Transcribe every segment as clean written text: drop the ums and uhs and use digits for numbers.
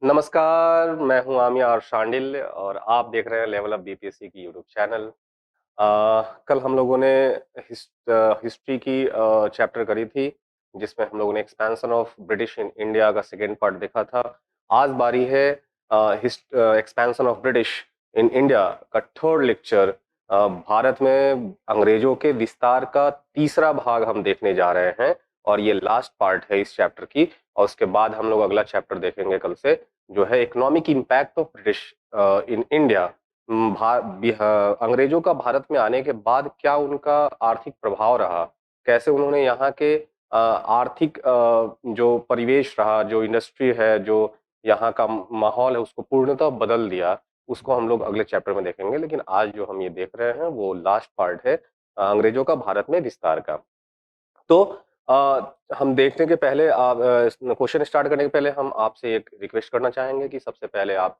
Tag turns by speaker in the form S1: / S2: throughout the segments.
S1: नमस्कार, मैं हूँ आमिर और शांडिल्य और आप देख रहे हैं लेवल अप बीपीएससी की यूट्यूब चैनल। कल हम लोगों ने हिस्ट्री की चैप्टर करी थी, जिसमें हम लोगों ने expansion of British in India का सेकेंड पार्ट देखा था। आज बारी है expansion of British in India का थर्ड लेक्चर। भारत में अंग्रेजों के विस्तार का तीसरा भाग हम देखने जा रहे हैं और ये लास्ट पार्ट है इस चैप्टर की। और उसके बाद हम लोग अगला चैप्टर देखेंगे कल से, जो है economic impact of British in India. अंग्रेजों का भारत में आने के बाद क्या उनका आर्थिक प्रभाव रहा, कैसे उन्होंने यहाँ के आर्थिक जो परिवेश रहा, जो इंडस्ट्री है, जो यहाँ का माहौल है, उसको पूर्णतः बदल दिया। उसको हम लोग अगले चैप्टर में देखेंगे, लेकिन आज जो हम ये देख रहे हैं वो लास्ट पार्ट है अंग्रेजों का भारत में विस्तार का। तो हम देखने के पहले आप क्वेश्चन स्टार्ट करने के पहले हम आपसे एक रिक्वेस्ट करना चाहेंगे कि सबसे पहले आप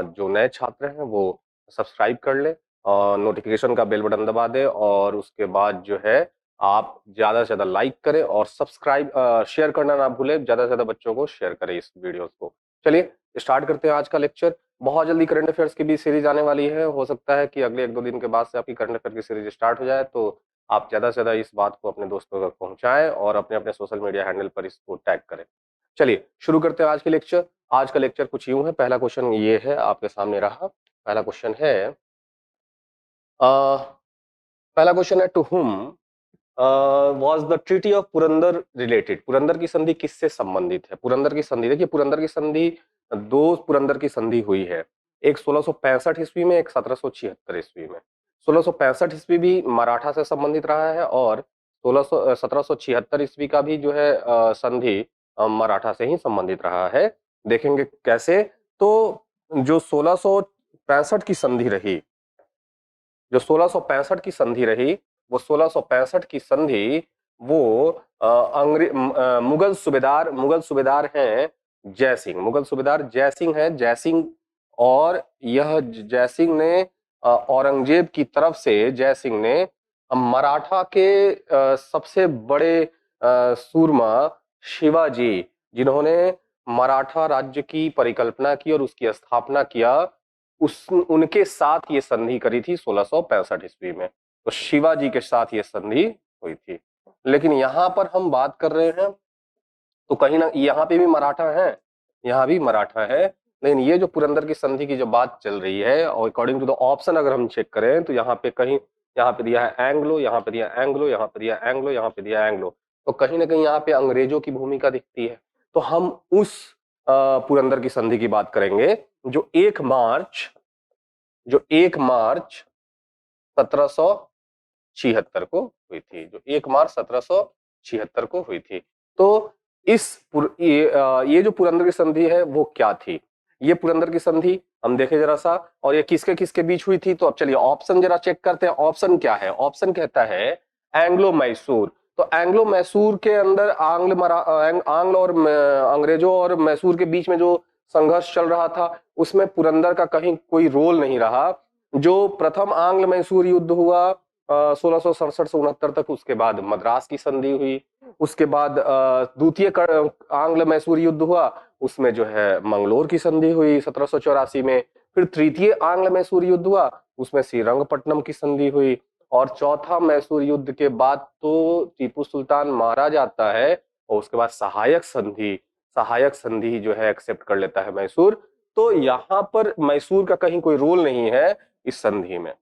S1: जो नए छात्र हैं वो सब्सक्राइब कर लें और नोटिफिकेशन का बेल बटन दबा दें, और उसके बाद जो है आप ज़्यादा से ज़्यादा लाइक करें और सब्सक्राइब शेयर करना ना भूलें। ज़्यादा से ज़्यादा बच्चों को शेयर करें इस वीडियोस को। चलिए स्टार्ट करते हैं आज का लेक्चर। बहुत जल्दी करंट अफेयर्स की भी सीरीज आने वाली है। हो सकता है कि अगले एक दो दिन के बाद से आपकी करंट अफेयर की सीरीज स्टार्ट हो जाए, तो आप ज़्यादा से ज़्यादा इस बात को अपने दोस्तों तक पहुँचाएँ और अपने-अपने सोशल मीडिया हैंडल पर इसको टैग करें। चलिए शुरू करते हैं आज के लेक्चर। आज का लेक्चर कुछ यूँ है, पहला क्वेश्चन ये है आपके सामने रहा। पहला क्वेश्चन है अ, पहला क्वेश्चन है, to whom was the treaty of Purandar related? Purandar की संधि किससे संबंधित है? पुरंदर की संधि, देखिए पुरंदर की संधि, दो पुरंदर की संधि हुई है, एक 1665 ईस्वी में, एक 1776 ईस्वी में। 1665 ईस्वी भी मराठा से संबंधित रहा है और 1776 ईस्वी का भी जो है संधि मराठा से ही संबंधित रहा है। देखेंगे कैसे। तो जो 1665 की संधि रही, जो 1665 की संधि रही, वो 1665 की संधि वो मुगल सुबेदार हैं जयसिंह, मुगल सुबेदार जयसिंह हैं, जयसिंह। और यह जयसिंह ने औरंगजेब की तरफ से जयसिंह ने मराठा के सबसे बड़े सूरमा शिवाजी, जिन्होंने मराठा राज्य की परिकल्पना की और उसकी स्थापना किया, उस उनके साथ ये संधि करी थी 1665 ईस्वी में। तो शिवाजी के साथ ये संधि हुई थी। लेकिन यहाँ पर हम बात कर रहे हैं तो कहीं ना, यहाँ पे भी मराठा है, यहाँ भी मराठा है, लेकिन ये जो पुरंदर की संधि की जो बात चल रही है, और अकॉर्डिंग टू द ऑप्शन अगर हम चेक करें तो यहाँ पे कहीं, यहाँ पे दिया है एंग्लो, यहाँ पे दिया एंग्लो, यहाँ पे दिया एंग्लो, यहाँ पे दिया एंग्लो। तो कहीं ना कहीं यहाँ पे अंग्रेजों की भूमिका दिखती है। तो हम उस पुरंदर की संधि की बात करेंगे जो 1 मार्च 1776 को हुई थी, जो 1 मार्च 1776 को हुई थी। तो ये जो पुरंदर की संधि है वो क्या थी? ये पुरंदर की संधि हम देखें जरा सा, और ये किसके किसके बीच हुई थी। तो अब चलिए ऑप्शन जरा चेक करते हैं। ऑप्शन क्या है? ऑप्शन कहता है एंग्लो मैसूर। तो एंग्लो मैसूर के अंदर आंग्ल और अंग्रेजों और मैसूर के बीच में जो संघर्ष चल रहा था, उसमें पुरंदर का कहीं कोई रोल नहीं रहा। जो प्रथम आंग्ल मैसूर युद्ध हुआ 1667 से 69 तक, उसके बाद मद्रास की संधि हुई। उसके बाद द्वितीय आंग्ल मैसूर युद्ध हुआ, उसमें जो है मंगलोर की संधि हुई 1784 में। फिर तृतीय आंग्ल मैसूर युद्ध हुआ, उसमें श्रीरंगपट्टनम की संधि हुई। और चौथा मैसूर युद्ध के बाद तो टीपू सुल्तान मारा जाता है और उसके बाद सहायक संधि जो है एक्सेप्ट कर लेता है मैसूर। तो यहाँ पर मैसूर का कहीं कोई रोल नहीं है इस संधि में।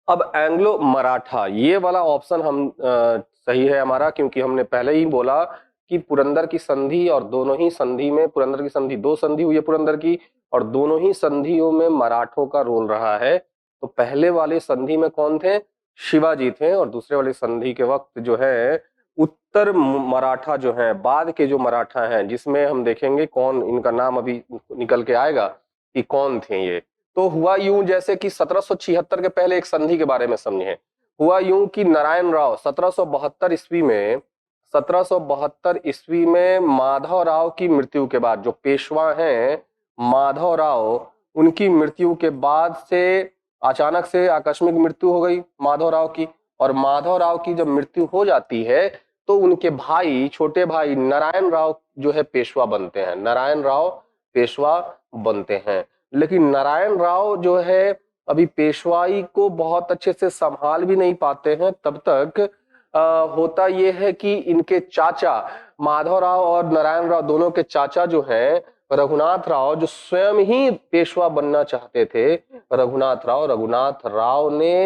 S1: अब एंग्लो मराठा, ये वाला ऑप्शन हम सही है हमारा, क्योंकि हमने पहले ही बोला कि पुरंदर की संधि, और दोनों ही संधि में, पुरंदर की संधि, दो संधि हुई है पुरंदर की, और दोनों ही संधियों में मराठों का रोल रहा है। तो पहले वाले संधि में कौन थे? शिवाजी थे। और दूसरे वाले संधि के वक्त जो है उत्तर मराठा जो है, बाद के जो मराठा हैं, जिसमें हम देखेंगे कौन, इनका नाम अभी निकल के आएगा कि कौन थे ये। तो हुआ यूं, जैसे कि 1776 के पहले एक संधि के बारे में समझें। हुआ यूं कि नारायण राव 1772 ईस्वी में माधव राव की मृत्यु के बाद, जो पेशवा हैं माधव राव, उनकी मृत्यु के बाद से अचानक से आकस्मिक मृत्यु हो गई माधव राव की। और माधव राव की जब मृत्यु हो जाती है तो उनके भाई, छोटे भाई नारायण राव जो है पेशवा बनते हैं। नारायण राव पेशवा बनते हैं। लेकिन नारायण राव जो है अभी पेशवाई को बहुत अच्छे से संभाल भी नहीं पाते हैं। तब तक होता ये है कि इनके चाचा माधवराव और नारायण राव दोनों के चाचा जो हैं रघुनाथ राव, जो स्वयं ही पेशवा बनना चाहते थे, रघुनाथ राव ने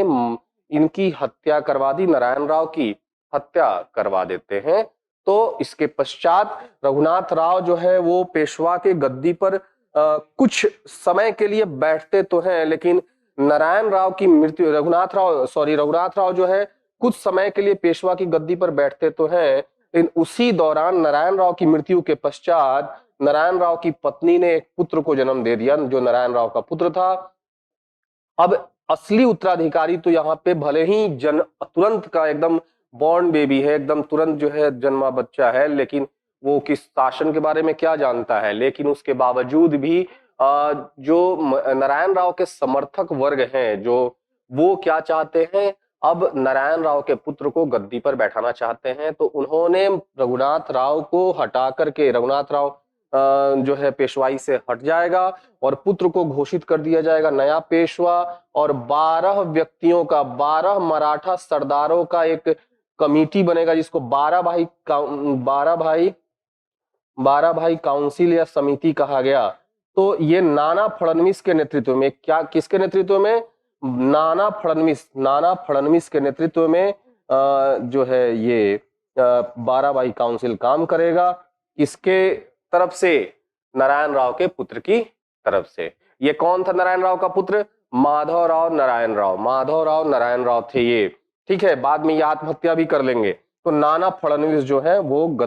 S1: इनकी हत्या करवा दी, नारायण राव की हत्या करवा देते हैं। तो इसके पश्चात रघुनाथ राव जो है वो पेशवा के गद्दी पर कुछ समय के लिए बैठते तो हैं, लेकिन नारायण राव की मृत्यु, रघुनाथ राव जो है कुछ समय के लिए पेशवा की गद्दी पर बैठते तो हैं, लेकिन उसी दौरान नारायण राव की मृत्यु के पश्चात नारायण राव की पत्नी ने एक पुत्र को जन्म दे दिया, जो नारायण राव का पुत्र था। अब असली उत्तराधिकारी तो यहाँ पे भले ही तुरंत का एकदम बॉर्न बेबी है, एकदम तुरंत जो है जन्मा बच्चा है, लेकिन वो किस शासन के बारे में क्या जानता है। लेकिन उसके बावजूद भी जो नारायण राव के समर्थक वर्ग हैं, जो वो क्या चाहते हैं, अब नारायण राव के पुत्र को गद्दी पर बैठाना चाहते हैं। तो उन्होंने रघुनाथ राव को हटा करके, रघुनाथ राव जो है पेशवाई से हट जाएगा और पुत्र को घोषित कर दिया जाएगा नया पेशवा, और 12 व्यक्तियों का, 12 मराठा सरदारों का एक कमिटी बनेगा, जिसको 12 भाई काउंसिल या समिति कहा गया। तो ये नाना फडणवीस के नेतृत्व में, क्या किसके नेतृत्व में, नाना फडणवीस के नेतृत्व में जो है ये 12 भाई काउंसिल काम करेगा। किसके तरफ से, नारायण राव के पुत्र की तरफ से। ये कौन था नारायण राव का पुत्र, माधवराव नारायण राव थे ये, ठीक है। बाद में ये आत्महत्या भी कर लेंगे। तो नाना फडणवीस जो है वो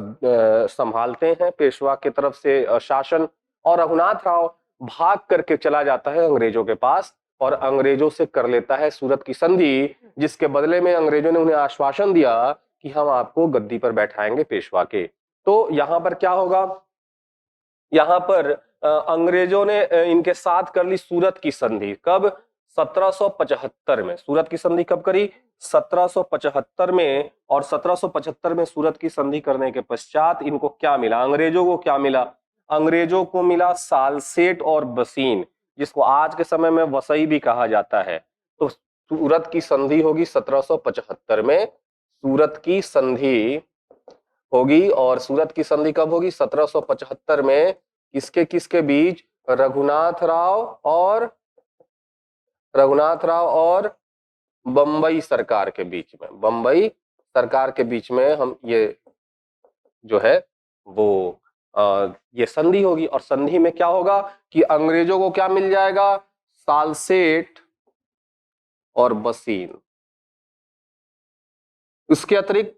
S1: संभालते हैं पेशवा की तरफ से शासन, और रघुनाथ राव भाग करके चला जाता है अंग्रेजों के पास और अंग्रेजों से कर लेता है सूरत की संधि, जिसके बदले में अंग्रेजों ने उन्हें आश्वासन दिया कि हम आपको गद्दी पर बैठाएंगे पेशवा के। तो यहां पर क्या होगा, यहां पर अंग्रेजों ने इनके साथ कर ली सूरत की संधि। कब, 1775 में। सूरत की संधि कब करी, 1775 में। और 1775 में सूरत की संधि करने के पश्चात इनको क्या मिला, अंग्रेजों को क्या मिला, अंग्रेजों को मिला सालसेट और बसीन, जिसको आज के समय में वसई भी कहा जाता है। तो सूरत की संधि होगी 1775 में, सूरत की संधि होगी। और सूरत की संधि कब होगी, 1775 में। किसके किसके बीच, रघुनाथ राव और बंबई सरकार के बीच में, बंबई सरकार के बीच में हम ये जो है वो ये संधि होगी। और संधि में क्या होगा कि अंग्रेजों को क्या मिल जाएगा, सालसेट और बसीन। इसके अतिरिक्त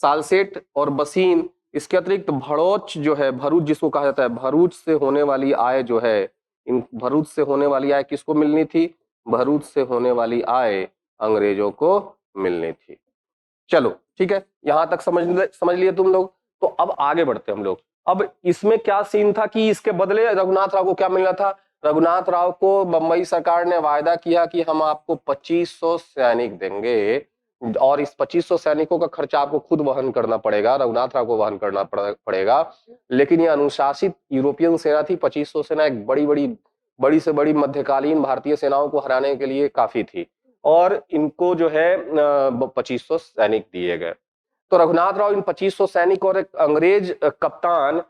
S1: सालसेट और बसीन, इसके अतिरिक्त भड़ोच जो है, भरूच जिसको कहा जाता है, भरूच से होने वाली आय जो है, इन भरूच से होने वाली आय किसको मिलनी थी, भरूच से होने वाली आय अंग्रेजों को मिलनी थी। चलो ठीक है, यहां तक समझ लिए तुम लोग। तो अब आगे बढ़ते हम लोग। अब इसमें क्या सीन था कि इसके बदले रघुनाथ राव को क्या मिलना था, रघुनाथ राव को बंबई सरकार ने वायदा किया कि हम आपको 2500 सैनिक देंगे, और इस 2500 सैनिकों का खर्चा आपको खुद वहन करना पड़ेगा, रघुनाथ राव को वहन करना पड़ेगा। लेकिन ये अनुशासित यूरोपियन सेना थी, 2500 सेना एक बड़ी से बड़ी मध्यकालीन भारतीय सेनाओं को हराने के लिए काफी थी, और इनको जो है 2500 सैनिक दिए गए। तो रघुनाथ राव इन 2500 सैनिक और एक अंग्रेज कप्तान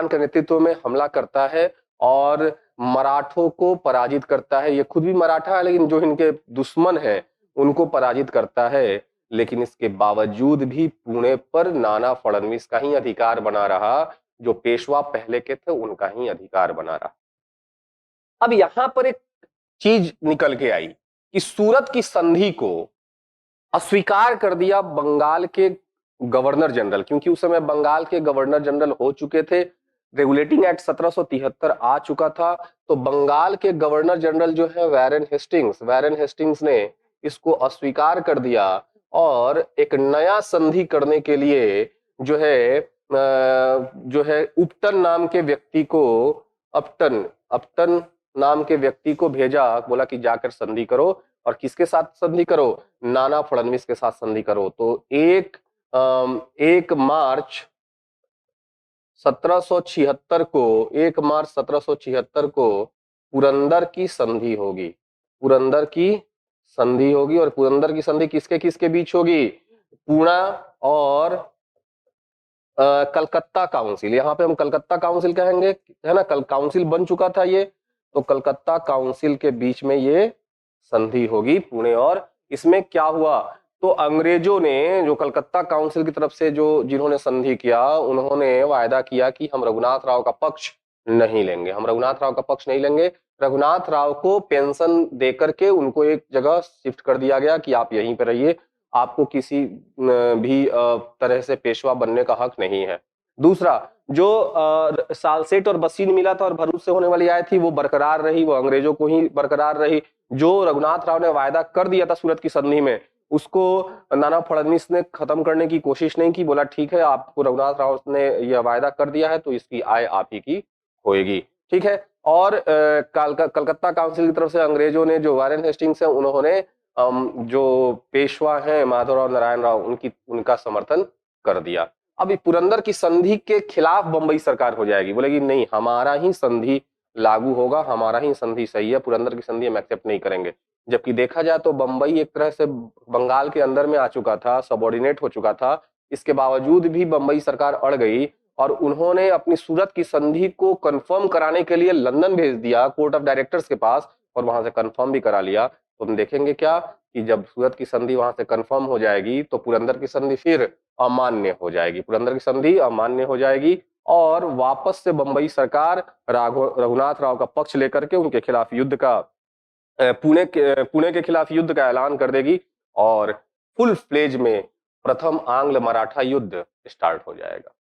S1: के नेतृत्व में हमला करता है और मराठों को पराजित करता है। ये खुद भी मराठा है, लेकिन जो इनके दुश्मन हैं उनको पराजित करता है। लेकिन इसके बावजूद भी पुणे पर नाना फडणवीस का ही अधिकार बना रहा, जो पेशवा पहले के थे उनका ही अधिकार बना रहा। अब यहां पर एक चीज निकल के आई कि सूरत की संधि को अस्वीकार कर दिया बंगाल के गवर्नर जनरल, क्योंकि उस समय बंगाल के गवर्नर जनरल हो चुके थे, रेगुलेटिंग एक्ट 1773 आ चुका था। तो बंगाल के गवर्नर जनरल जो है वैरेन हेस्टिंग्स ने इसको अस्वीकार कर दिया, और एक नया संधि करने के लिए जो है उपटन नाम के व्यक्ति को, अपटन नाम के व्यक्ति को भेजा, बोला कि जाकर संधि करो। और किसके साथ संधि करो, नाना फडणवीस के साथ संधि करो। तो 1 मार्च 1776 को 1 मार्च 1776 को पुरंदर की संधि होगी। पुरंदर की संधि होगी और पुरंदर की संधि किसके किसके बीच होगी? पूना और कलकत्ता काउंसिल। यहाँ पे हम कलकत्ता काउंसिल कहेंगे, है ना, कल काउंसिल बन चुका था ये, तो कलकत्ता काउंसिल के बीच में ये संधि होगी पुणे। और इसमें क्या हुआ, तो अंग्रेजों ने जो कलकत्ता काउंसिल की तरफ से जो जिन्होंने संधि किया, उन्होंने वायदा किया कि हम रघुनाथ राव का पक्ष नहीं लेंगे, हम रघुनाथ राव का पक्ष नहीं लेंगे। रघुनाथ राव को पेंशन देकर के उनको एक जगह शिफ्ट कर दिया गया कि आप यहीं पे रहिए, आपको किसी भी तरह से पेशवा बनने का हक नहीं है। दूसरा, जो सालसेट और बसीन मिला था और भरूच से होने वाली आय थी, वो बरकरार रही, वो अंग्रेजों को ही बरकरार रही। जो रघुनाथ राव ने वायदा कर दिया था सूरत की संधि में, उसको नाना फडणवीस ने खत्म करने की कोशिश नहीं की। बोला ठीक है, आपको रघुनाथ राव ने यह वायदा कर दिया है तो इसकी आय आप ही की होएगी, ठीक है। और कलकत्ता काउंसिल की तरफ से अंग्रेजों ने, जो वारेन हेस्टिंग्स है, उन्होंने जो पेशवा हैं माधवराव नारायण राव, उनका समर्थन कर दिया। अब पुरंदर की संधि के खिलाफ बंबई सरकार हो जाएगी, बोलेगी नहीं, हमारा ही संधि लागू होगा, हमारा ही संधि सही है, पुरंदर की संधि हम एक्सेप्ट नहीं करेंगे। जबकि देखा जाए तो बंबई एक तरह से बंगाल के अंदर में आ चुका था, सबऑर्डिनेट हो चुका था। इसके बावजूद भी बंबई सरकार अड़ गई और उन्होंने अपनी सूरत की संधि को कंफर्म कराने के लिए लंदन भेज दिया कोर्ट ऑफ डायरेक्टर्स के पास, और वहां से कंफर्म भी करा लिया। तो हम देखेंगे क्या कि जब सूरत की संधि वहां से कंफर्म हो जाएगी तो पुरंदर की संधि फिर अमान्य हो जाएगी, पुरंदर की संधि अमान्य हो जाएगी और वापस से बंबई सरकार रघुनाथ राव का पक्ष लेकर के उनके खिलाफ युद्ध का, पुणे के खिलाफ युद्ध का ऐलान कर देगी और फुल फ्लेज में प्रथम आंग्ल मराठा युद्ध स्टार्ट हो जाएगा।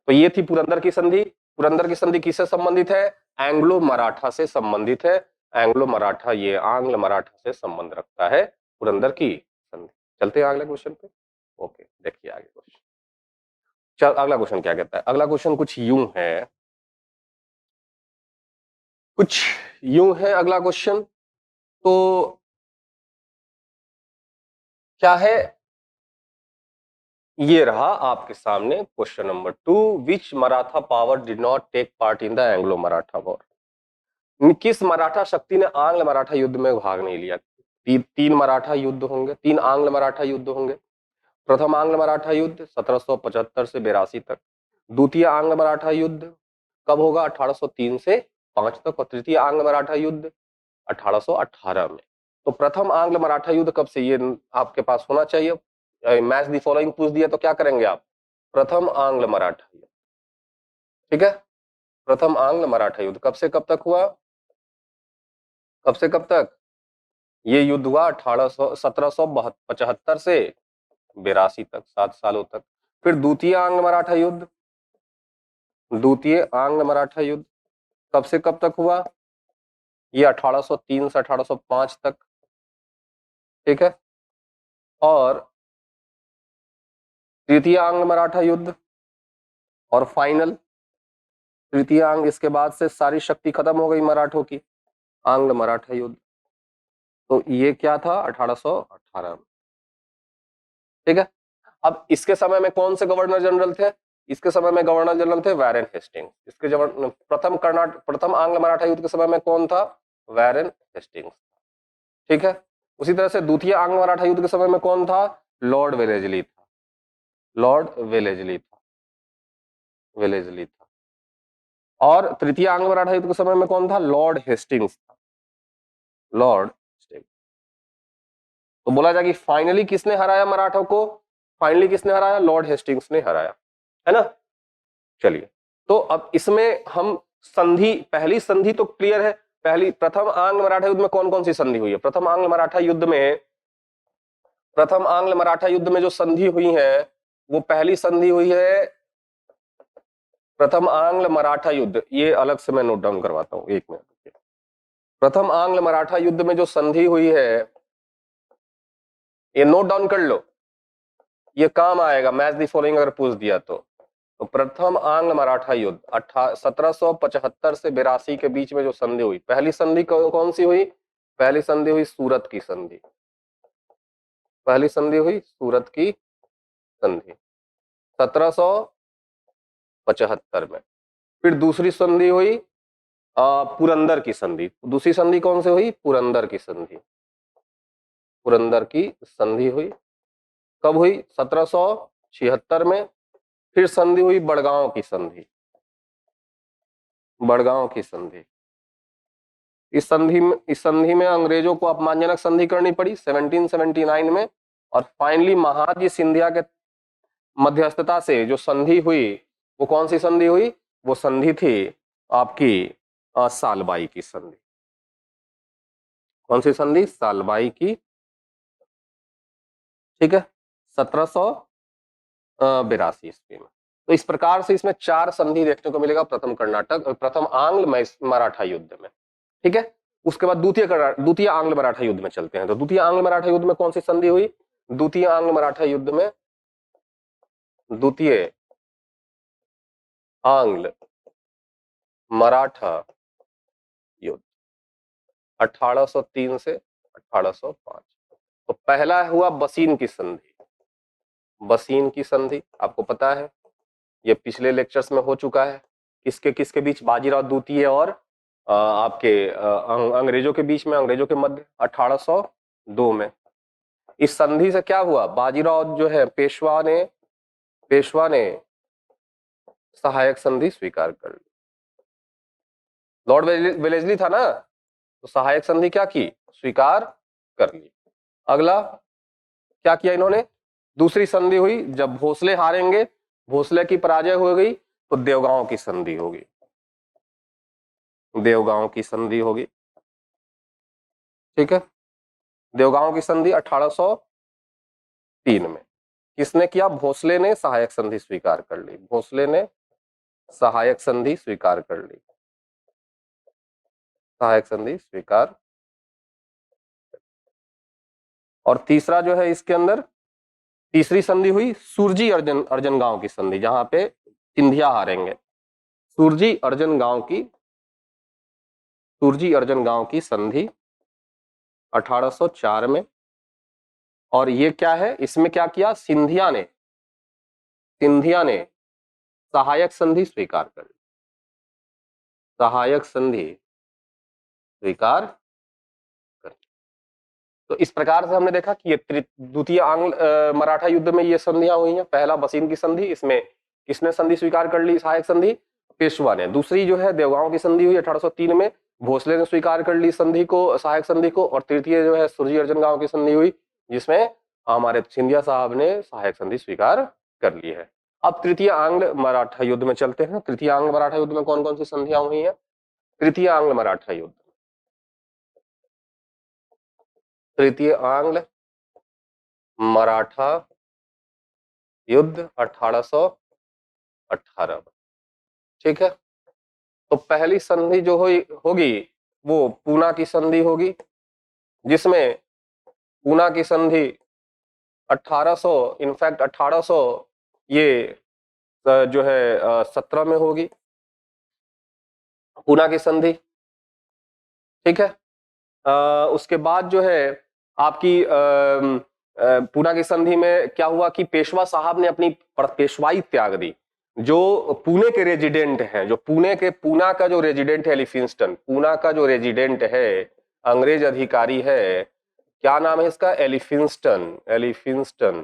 S1: तो ये थी पुरंदर की संधि। पुरंदर की संधि किससे संबंधित है? एंग्लो मराठा से संबंधित है। एंग्लो मराठा, ये आंग्ल मराठा से संबंध रखता है पुरंदर की संधि। चलते हैं अगले क्वेश्चन पे। ओके, देखिए आगे क्वेश्चन। चल, अगला क्वेश्चन क्या कहता है? अगला क्वेश्चन कुछ यूं है, कुछ यूं है अगला क्वेश्चन। तो क्या है? ये रहा आपके सामने question number 2। Which Maratha power did not take part in the Anglo Maratha war? किस मराठा शक्ति ने आंग्ल मराठा युद्ध में भाग नहीं लिया? तीन मराठा युद्ध होंगे, तीन आंग्ल मराठा युद्ध होंगे। प्रथम आंग्ल मराठा युद्ध 1775 से 82 तक। द्वितीय आंग्ल मराठा युद्ध कब होगा? 1803 से 5 तक। और तृतीय आंग्ल मराठा युद्ध 1818 में। तो प्रथम आंग्ल मराठा युद्ध कब से, ये आपके पास होना चाहिए। मैच द फॉलोइंग पूछ दिया तो क्या करेंगे आप? प्रथम आंग्ल मराठा युद्ध, ठीक है। प्रथम आंग्ल मराठा युद्ध कब से कब तक हुआ? कब से कब तक? ये युद्ध हुआ 1775 से 82 तक, 7 सालों तक। फिर द्वितीय आंग्ल मराठा युद्ध, द्वितीय आंग्ल मराठा युद्ध कब से कब तक हुआ? ये 1803 से 1805 तक, ठीक है। और तृतीय आंग्ल मराठा युद्ध और फाइनल तृतीय अंग, इसके बाद से सारी शक्ति खत्म हो गई मराठों की, आंग्ल मराठा युद्ध। तो ये क्या था? 1818 में, ठीक है। अब इसके समय में कौन से गवर्नर जनरल थे? इसके समय में गवर्नर जनरल थे वैरेन हेस्टिंग्स। इसके प्रथम आंग्ल मराठा युद्ध के समय में कौन था? वैरेन हेस्टिंग्स, ठीक है। उसी तरह से द्वितीय आंग्ल मराठा युद्ध के समय में कौन था? लॉर्ड वेलेजली था, लॉर्ड वेलेजली था, वेलेजली था। और तृतीय आंग्ल मराठा युद्ध के समय में कौन था? लॉर्ड हेस्टिंग्स था, लॉर्ड हेस्टिंग्स। तो बोला जाए कि फाइनली किसने हराया मराठों को? फाइनली किसने हराया? लॉर्ड हेस्टिंग्स ने हराया, है ना। चलिए, तो अब इसमें हम संधि, पहली संधि तो क्लियर है। पहली प्रथम आंग्ल मराठा युद्ध में कौन कौन सी संधि हुई है? प्रथम आंग्ल मराठा युद्ध में, प्रथम आंग्ल मराठा युद्ध में जो संधि हुई है वो पहली संधि हुई है प्रथम आंग्ल मराठा युद्ध। ये अलग से मैं नोट डाउन करवाता हूं, एक मिनट। प्रथम आंग्ल मराठा युद्ध में जो संधि हुई है, ये नोट डाउन कर लो, ये काम आएगा मैच द फॉलोइंग अगर पूछ दिया तो। तो प्रथम आंग्ल मराठा युद्ध 1775 से 82 के बीच में जो संधि हुई, पहली संधि कौन सी हुई? पहली संधि हुई सूरत की संधि, पहली संधि हुई सूरत की संधि। 1700 75 में। फिर दूसरी संधि हुई पुरंदर की संधि। दूसरी संधि कौन सी हुई? पुरंदर की संधि। पुरंदर की संधि हुई कब हुई? 1776 में। फिर संधि हुई बड़गांव की संधि। बड़गांव की संधि। इस संधि में अंग्रेजों को अपमानजनक संधि करनी पड़ी 1779 में। और फाइनली महादजी सिंधिया के मध्यस्थता से जो संधि हुई वो कौन सी संधि हुई? वो संधि थी आपकी सालबाई की संधि। कौन सी संधि? सालबाई की, ठीक है, 1782 ईस्वी में। तो इस प्रकार से इसमें 4 संधि देखने को मिलेगा प्रथम आंग्ल मराठा युद्ध में, ठीक है। उसके बाद द्वितीय आंग्ल मराठा युद्ध में चलते हैं। तो द्वितीय आंग्ल मराठा युद्ध में कौन सी संधि हुई? द्वितीय आंग्ल मराठा युद्ध में द्वितीय आंग्ल मराठा युद्ध 1803 से 1805। तो पहला हुआ बसीन की संधि। बसीन की संधि आपको पता है, ये पिछले लेक्चर्स में हो चुका है। किसके किसके बीच? बाजीराव द्वितीय और आपके अंग्रेजों के बीच में, अंग्रेजों के मध्य 1802 में। इस संधि से क्या हुआ? बाजीराव जो है पेशवा ने सहायक संधि स्वीकार कर ली। लॉर्ड वेलेस्ली था ना, तो सहायक संधि क्या की? स्वीकार कर ली। अगला क्या किया इन्होंने? दूसरी संधि हुई जब भोसले हारेंगे, भोसले की पराजय हो गई, तो देवगांव की संधि होगी। देवगांव की संधि होगी, ठीक है। देवगांव की संधि 1803 में। किसने किया? भोसले ने सहायक संधि स्वीकार कर ली। भोसले ने सहायक संधि स्वीकार कर ली। सहायक संधि स्वीकार। और तीसरा जो है इसके अंदर, तीसरी संधि हुई सुरजी अर्जन गांव की संधि, जहां पे सिंधिया हारेंगे। सुरजी अर्जन गांव की संधि 1804 में। और ये क्या है? इसमें क्या किया? सिंधिया ने सहायक संधि स्वीकार कर ली। सहायक संधि स्वीकार कर ली। तो इस प्रकार से हमने देखा कि ये द्वितीय आंग्ल मराठा युद्ध में ये संधियां हुई हैं। पहला बसीन की संधि, इसमें किसने संधि स्वीकार कर ली? सहायक संधि, पेशवा ने। दूसरी जो है देवगांव की संधि हुई 1803 में, भोसले ने स्वीकार कर ली संधि को, सहायक संधि को। और तृतीय जो है सुरजी अर्जन गांव की संधि हुई, जिसमें हमारे सिंधिया साहब ने सहायक संधि स्वीकार कर ली है। अब तृतीय आंग्ल मराठा युद्ध में चलते हैं। तृतीय आंग्ल मराठा युद्ध में कौन कौन सी संधियां हुई हैं? तृतीय आंग्ल मराठा युद्ध, तृतीय आंग्ल मराठा युद्ध 1818 में, ठीक है। तो पहली संधि जो होगी वो पूना की संधि होगी, जिसमें पूना की संधि 1800, इनफैक्ट 1800 ये जो है 17 में होगी पूना की संधि, ठीक है। उसके बाद जो है आपकी पूना की संधि में क्या हुआ कि पेशवा साहब ने अपनी पेशवाई त्याग दी। जो पुणे के रेजिडेंट हैं, जो पूना का जो रेजिडेंट है एलिफिंस्टन, पूना का जो रेजिडेंट है अंग्रेज अधिकारी है, क्या नाम है इसका? एलिफिंस्टन।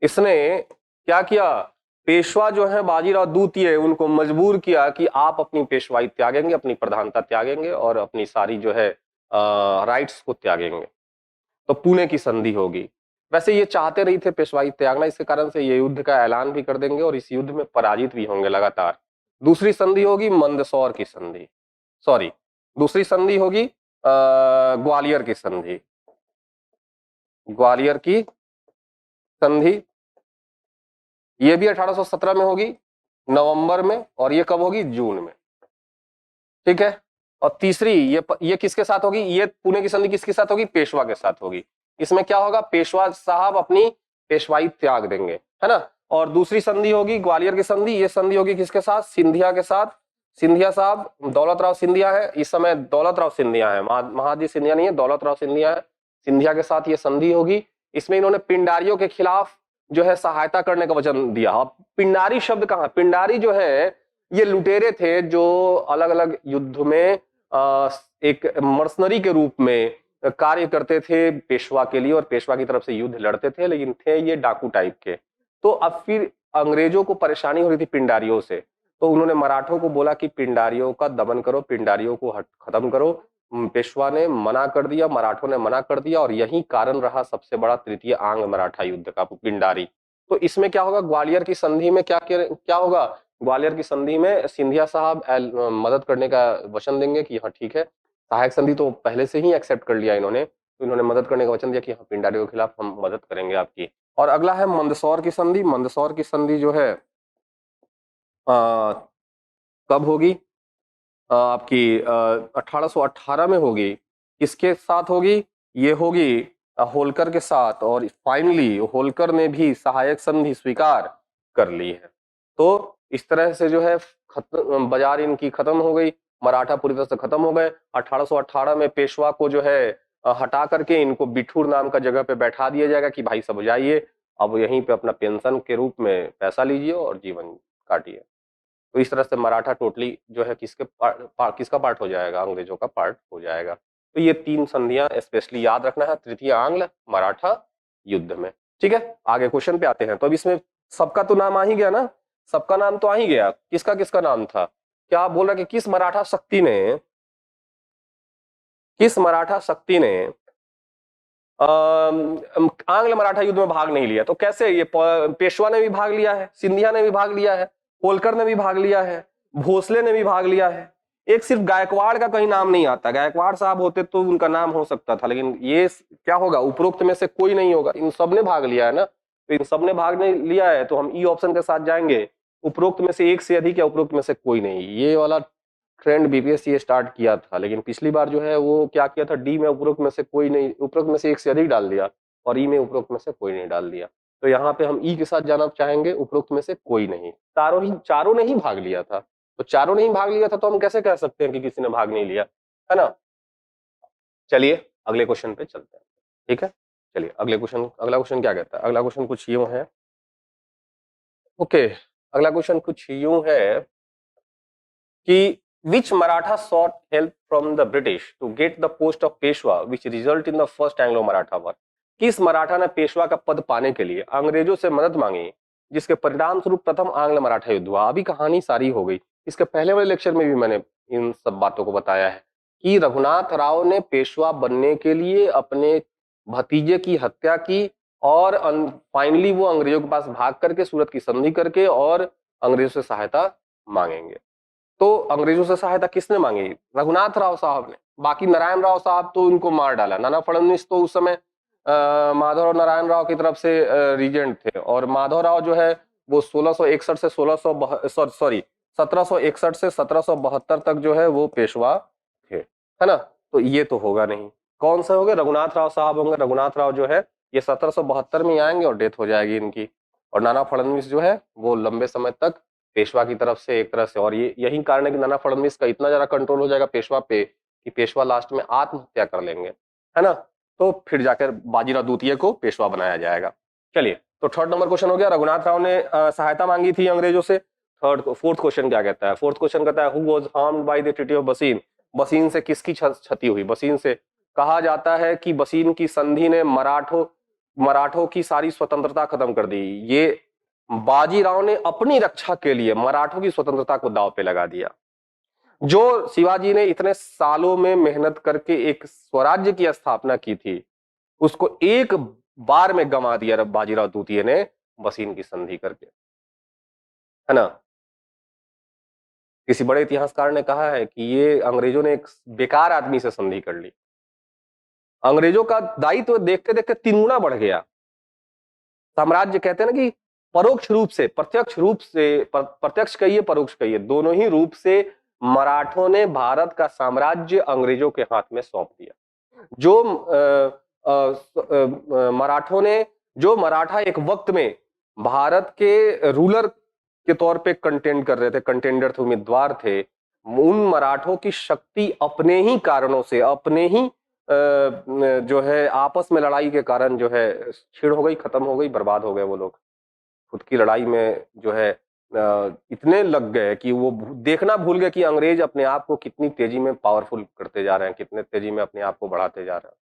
S1: इसने क्या किया? पेशवा जो है बाजीराव द्वितीय, उनको मजबूर किया कि आप अपनी पेशवाई त्यागेंगे, अपनी प्रधानता त्यागेंगे और अपनी सारी जो है राइट्स को त्यागेंगे, तो पुणे की संधि होगी। वैसे ये चाहते नहीं थे पेशवाई त्यागना, इसके कारण से ये युद्ध का ऐलान भी कर देंगे और इस युद्ध में पराजित भी होंगे लगातार। दूसरी संधि होगी मंदसौर की संधि, दूसरी संधि होगी ग्वालियर की संधि। ग्वालियर की संधि ये भी 1817 में होगी नवंबर में, और ये कब होगी? जून में, ठीक है। और तीसरी ये किसके साथ होगी? ये पुणे की संधि किसके साथ होगी? पेशवा के साथ होगी। इसमें क्या होगा? पेशवा साहब अपनी पेशवाई त्याग देंगे, है ना। और दूसरी संधि होगी ग्वालियर की संधि, ये संधि होगी किसके साथ? सिंधिया के साथ। सिंधिया साहब दौलत राव सिंधिया है, इस समय दौलत राव सिंधिया है, महादजी सिंधिया नहीं है, दौलत राव सिंधिया है। सिंधिया के साथ ये संधि होगी। इसमें इन्होंने पिंडारियों के खिलाफ जो है सहायता करने का वचन दिया। अब पिंडारी शब्द कहाँ, पिंडारी जो है ये लुटेरे थे जो अलग अलग युद्ध में एक मर्सनरी के रूप में कार्य करते थे पेशवा के लिए और पेशवा की तरफ से युद्ध लड़ते थे, लेकिन थे ये डाकू टाइप के। तो अब फिर अंग्रेजों को परेशानी हो रही थी पिंडारियों से, तो उन्होंने मराठों को बोला कि पिंडारियों का दमन करो, पिंडारियों को खत्म करो। पेशवा ने मना कर दिया, मराठों ने मना कर दिया और यही कारण रहा सबसे बड़ा तृतीय आंग्ल मराठा युद्ध का, पिंडारी। तो इसमें क्या होगा, ग्वालियर की संधि में क्या होगा, ग्वालियर की संधि में सिंधिया साहब मदद करने का वचन देंगे कि हाँ ठीक है, सहायक संधि तो पहले से ही एक्सेप्ट कर लिया इन्होंने, तो इन्होंने मदद करने का वचन दिया कि हाँ पिंडारियों के खिलाफ हम मदद करेंगे आपकी। और अगला है मंदसौर की संधि। मंदसौर की संधि जो है कब होगी, आपकी 1818 में होगी। किसके साथ होगी, ये होगी होलकर के साथ, और फाइनली होलकर ने भी सहायक संधि स्वीकार कर ली है। तो इस तरह से जो है बाजार इनकी खत्म हो गई, मराठा पूरी तरह से खत्म हो गए। 1818 में पेशवा को जो है हटा करके इनको बिठूर नाम का जगह पे बैठा दिया जाएगा कि भाई सब जाइए, अब यहीं पे अपना पेंशन के रूप में पैसा लीजिए और जीवन काटिए। तो इस तरह से मराठा टोटली जो है किसका पार्ट हो जाएगा, अंग्रेजों का पार्ट हो जाएगा। तो ये 3 संधियां स्पेशली याद रखना है तृतीय आंग्ल मराठा युद्ध में। ठीक है, आगे क्वेश्चन पे आते हैं। तो अब इसमें सबका तो नाम आ ही गया ना, सबका नाम तो आ ही गया, किसका किसका नाम था, क्या आप बोल रहे कि किस मराठा शक्ति ने आंग्ल मराठा युद्ध में भाग नहीं लिया। तो कैसे, ये पेशवा ने भी भाग लिया है, सिंधिया ने भी भाग लिया है, होलकर ने भी भाग लिया है, भोसले ने भी भाग लिया है, एक सिर्फ गायकवाड़ का कहीं नाम नहीं आता। गायकवाड़ साहब होते तो उनका नाम हो सकता था, लेकिन ये क्या होगा, उपरोक्त में से कोई नहीं होगा। इन सब ने भाग लिया है ना, तो इन सब ने भाग नहीं लिया है तो हम ई ऑप्शन के साथ जाएंगे, उपरोक्त में से एक से अधिक या उपरोक्त में से कोई नहीं। ये वाला ट्रेंड बीपीएससी स्टार्ट किया था, लेकिन पिछली बार जो है वो क्या किया था, डी में उपरोक्त में से कोई नहीं, उपरोक्त में से एक से अधिक डाल दिया और ई में उपरोक्त में से कोई नहीं डाल दिया। तो यहाँ पे हम ई के साथ जाना चाहेंगे, उपरोक्त में से कोई नहीं। चारों ने ही भाग लिया था, तो चारों ने ही भाग लिया था तो हम कैसे कह सकते हैं कि किसी ने भाग नहीं लिया, है ना। चलिए अगले क्वेश्चन पे चलते हैं। ठीक है, चलिए अगला क्वेश्चन क्या कहता है, अगला क्वेश्चन कुछ यूं है। ओके, अगला क्वेश्चन कुछ यूं है कि which Maratha sought help from the British to get the post of Peshwa which result in the first Anglo-Maratha war। किस मराठा ने पेशवा का पद पाने के लिए अंग्रेजों से मदद मांगी, जिसके परिणाम स्वरूप प्रथम आंग्ल मराठा युद्ध हुआ। अभी कहानी सारी हो गई, इसके पहले वाले लेक्चर में भी मैंने इन सब बातों को बताया है कि रघुनाथ राव ने पेशवा बनने के लिए अपने भतीजे की हत्या की और फाइनली वो अंग्रेजों के पास भाग करके सूरत की संधि करके और अंग्रेजों से सहायता मांगेंगे। तो अंग्रेजों से सहायता किसने मांगी, रघुनाथ राव साहब ने। बाकी नारायण राव साहब तो इनको मार डाला। नाना फडणवीस तो उस समय माधवराव नारायण राव की तरफ से रीजेंट थे, और माधवराव जो है वो 1761 से 1761 से 1772 तक जो है वो पेशवा थे, है ना। तो ये तो होगा नहीं, कौन सा होगा, रघुनाथ राव साहब होंगे। रघुनाथ राव जो है ये 1772 में आएंगे और डेथ हो जाएगी इनकी। और नाना फडणवीस जो है वो लंबे समय तक पेशवा की तरफ से एक तरह से, और ये यही कारण है कि नाना फडणवीस का इतना ज्यादा कंट्रोल हो जाएगा पेशवा पे कि पेशवा लास्ट में आत्महत्या कर लेंगे, है ना। तो फिर जाकर बाजीराव द्वितीय को पेशवा बनाया जाएगा। चलिए, तो थर्ड नंबर क्वेश्चन हो गया, रघुनाथ राव ने सहायता मांगी थी अंग्रेजों से। फोर्थ क्वेश्चन क्या कहता है, फोर्थ क्वेश्चन कहता है who was harmed by the treaty of बसीन। बसीन से किसकी क्षति हुई, बसीन से कहा जाता है कि बसीन की संधि ने मराठों की सारी स्वतंत्रता खत्म कर दी। ये बाजीराव ने अपनी रक्षा के लिए मराठों की स्वतंत्रता को दांव पे लगा दिया। जो शिवाजी ने इतने सालों में मेहनत करके एक स्वराज्य की स्थापना की थी, उसको एक बार में गंवा दिया बाजीराव द्वितीय ने बसीन की संधि करके, है ना। किसी बड़े इतिहासकार ने कहा है कि ये अंग्रेजों ने एक बेकार आदमी से संधि कर ली। अंग्रेजों का दायित्व देखते देखते 3 गुना बढ़ गया। साम्राज्य कहते हैं ना कि परोक्ष रूप से, प्रत्यक्ष कहिए परोक्ष कहिए, दोनों ही रूप से मराठों ने भारत का साम्राज्य अंग्रेजों के हाथ में सौंप दिया। जो मराठा एक वक्त में भारत के रूलर के तौर पे कंटेंड कर रहे थे, कंटेंडर थे, उम्मीदवार थे, उन मराठों की शक्ति अपने ही कारणों से, अपने ही जो है आपस में लड़ाई के कारण जो है छीड़ हो गई, खत्म हो गई, बर्बाद हो गए वो लोग। खुद की लड़ाई में जो है इतने लग गए कि वो देखना भूल गए कि अंग्रेज अपने आप को कितनी तेजी में पावरफुल करते जा रहे हैं, कितने तेजी में अपने आप को बढ़ाते जा रहे हैं।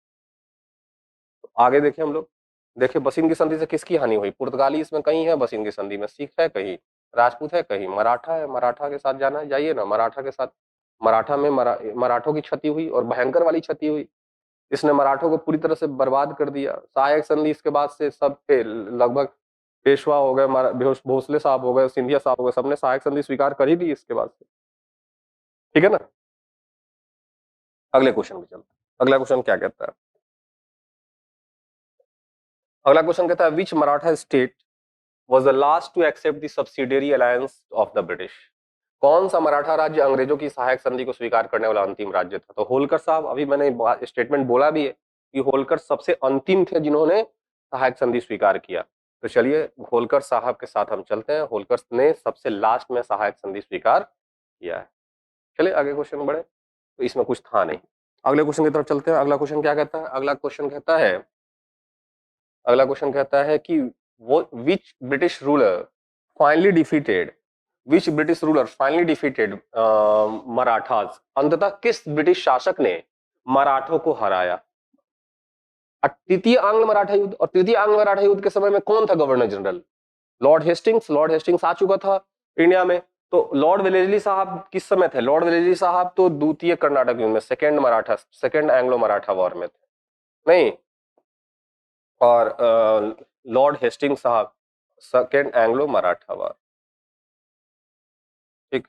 S1: तो आगे देखें हम लोग, देखिए बसिन की संधि से किसकी हानि हुई? पुर्तगाली इसमें कहीं है बसिन की संधि में, सिख है कहीं, राजपूत है कहीं, मराठा है, मराठा के साथ जाना है, जाइए ना मराठा के साथ। मराठा में मराठों की क्षति हुई और भयंकर वाली क्षति हुई। इसने मराठों को पूरी तरह से बर्बाद कर दिया। सहायक संधि इसके बाद से सब पे लगभग पेशवा हो गए, भोसले साहब हो गए, सिंधिया साहब हो गए, सबने सहायक संधि स्वीकार कर ही दी इसके बाद से। ठीक है ना? अगले क्वेश्चन पे चलते हैं। अगला क्वेश्चन क्या कहता है? अगला क्वेश्चन कहता है which Maratha state was the last to accept the subsidiary alliance of the British? कौन सा मराठा राज्य अंग्रेजों की सहायक संधि को स्वीकार करने वाला अंतिम राज्य था? तो होलकर साहब, अभी मैंने स्टेटमेंट बोला भी है कि होलकर सबसे अंतिम थे जिन्होंने सहायक संधि स्वीकार किया। तो चलिए होलकर साहब के साथ हम चलते हैं। होलकर ने सबसे लास्ट में सहायक संधि स्वीकार किया है। चलिए आगे क्वेश्चन बढ़े, तो इसमें कुछ था नहीं। अगले क्वेश्चन की तरफ चलते हैं। अगला क्वेश्चन क्या कहता है? अगला क्वेश्चन कहता है कि वो विच British ruler finally defeated Marathas? अंततः किस ब्रिटिश शासक ने मराठों को हराया? तृतीय आंग्ल मराठा युद्ध, और तृतीय आंग्ल मराठा युद्ध के समय में कौन था गवर्नर जनरल? लॉर्ड हेस्टिंग्स आ चुका था इंडिया में। तो लॉर्ड वेलेस्ली साहब किस समय थे? लॉर्ड वेलेस्ली साहब तो द्वितीय कर्नाटक युद्ध में, सेकेंड एंग्लो मराठा वॉर में थे। नहीं, और लॉर्ड हेस्टिंग्स साहब सेकेंड एंग्लो मराठा वॉर। ठीक,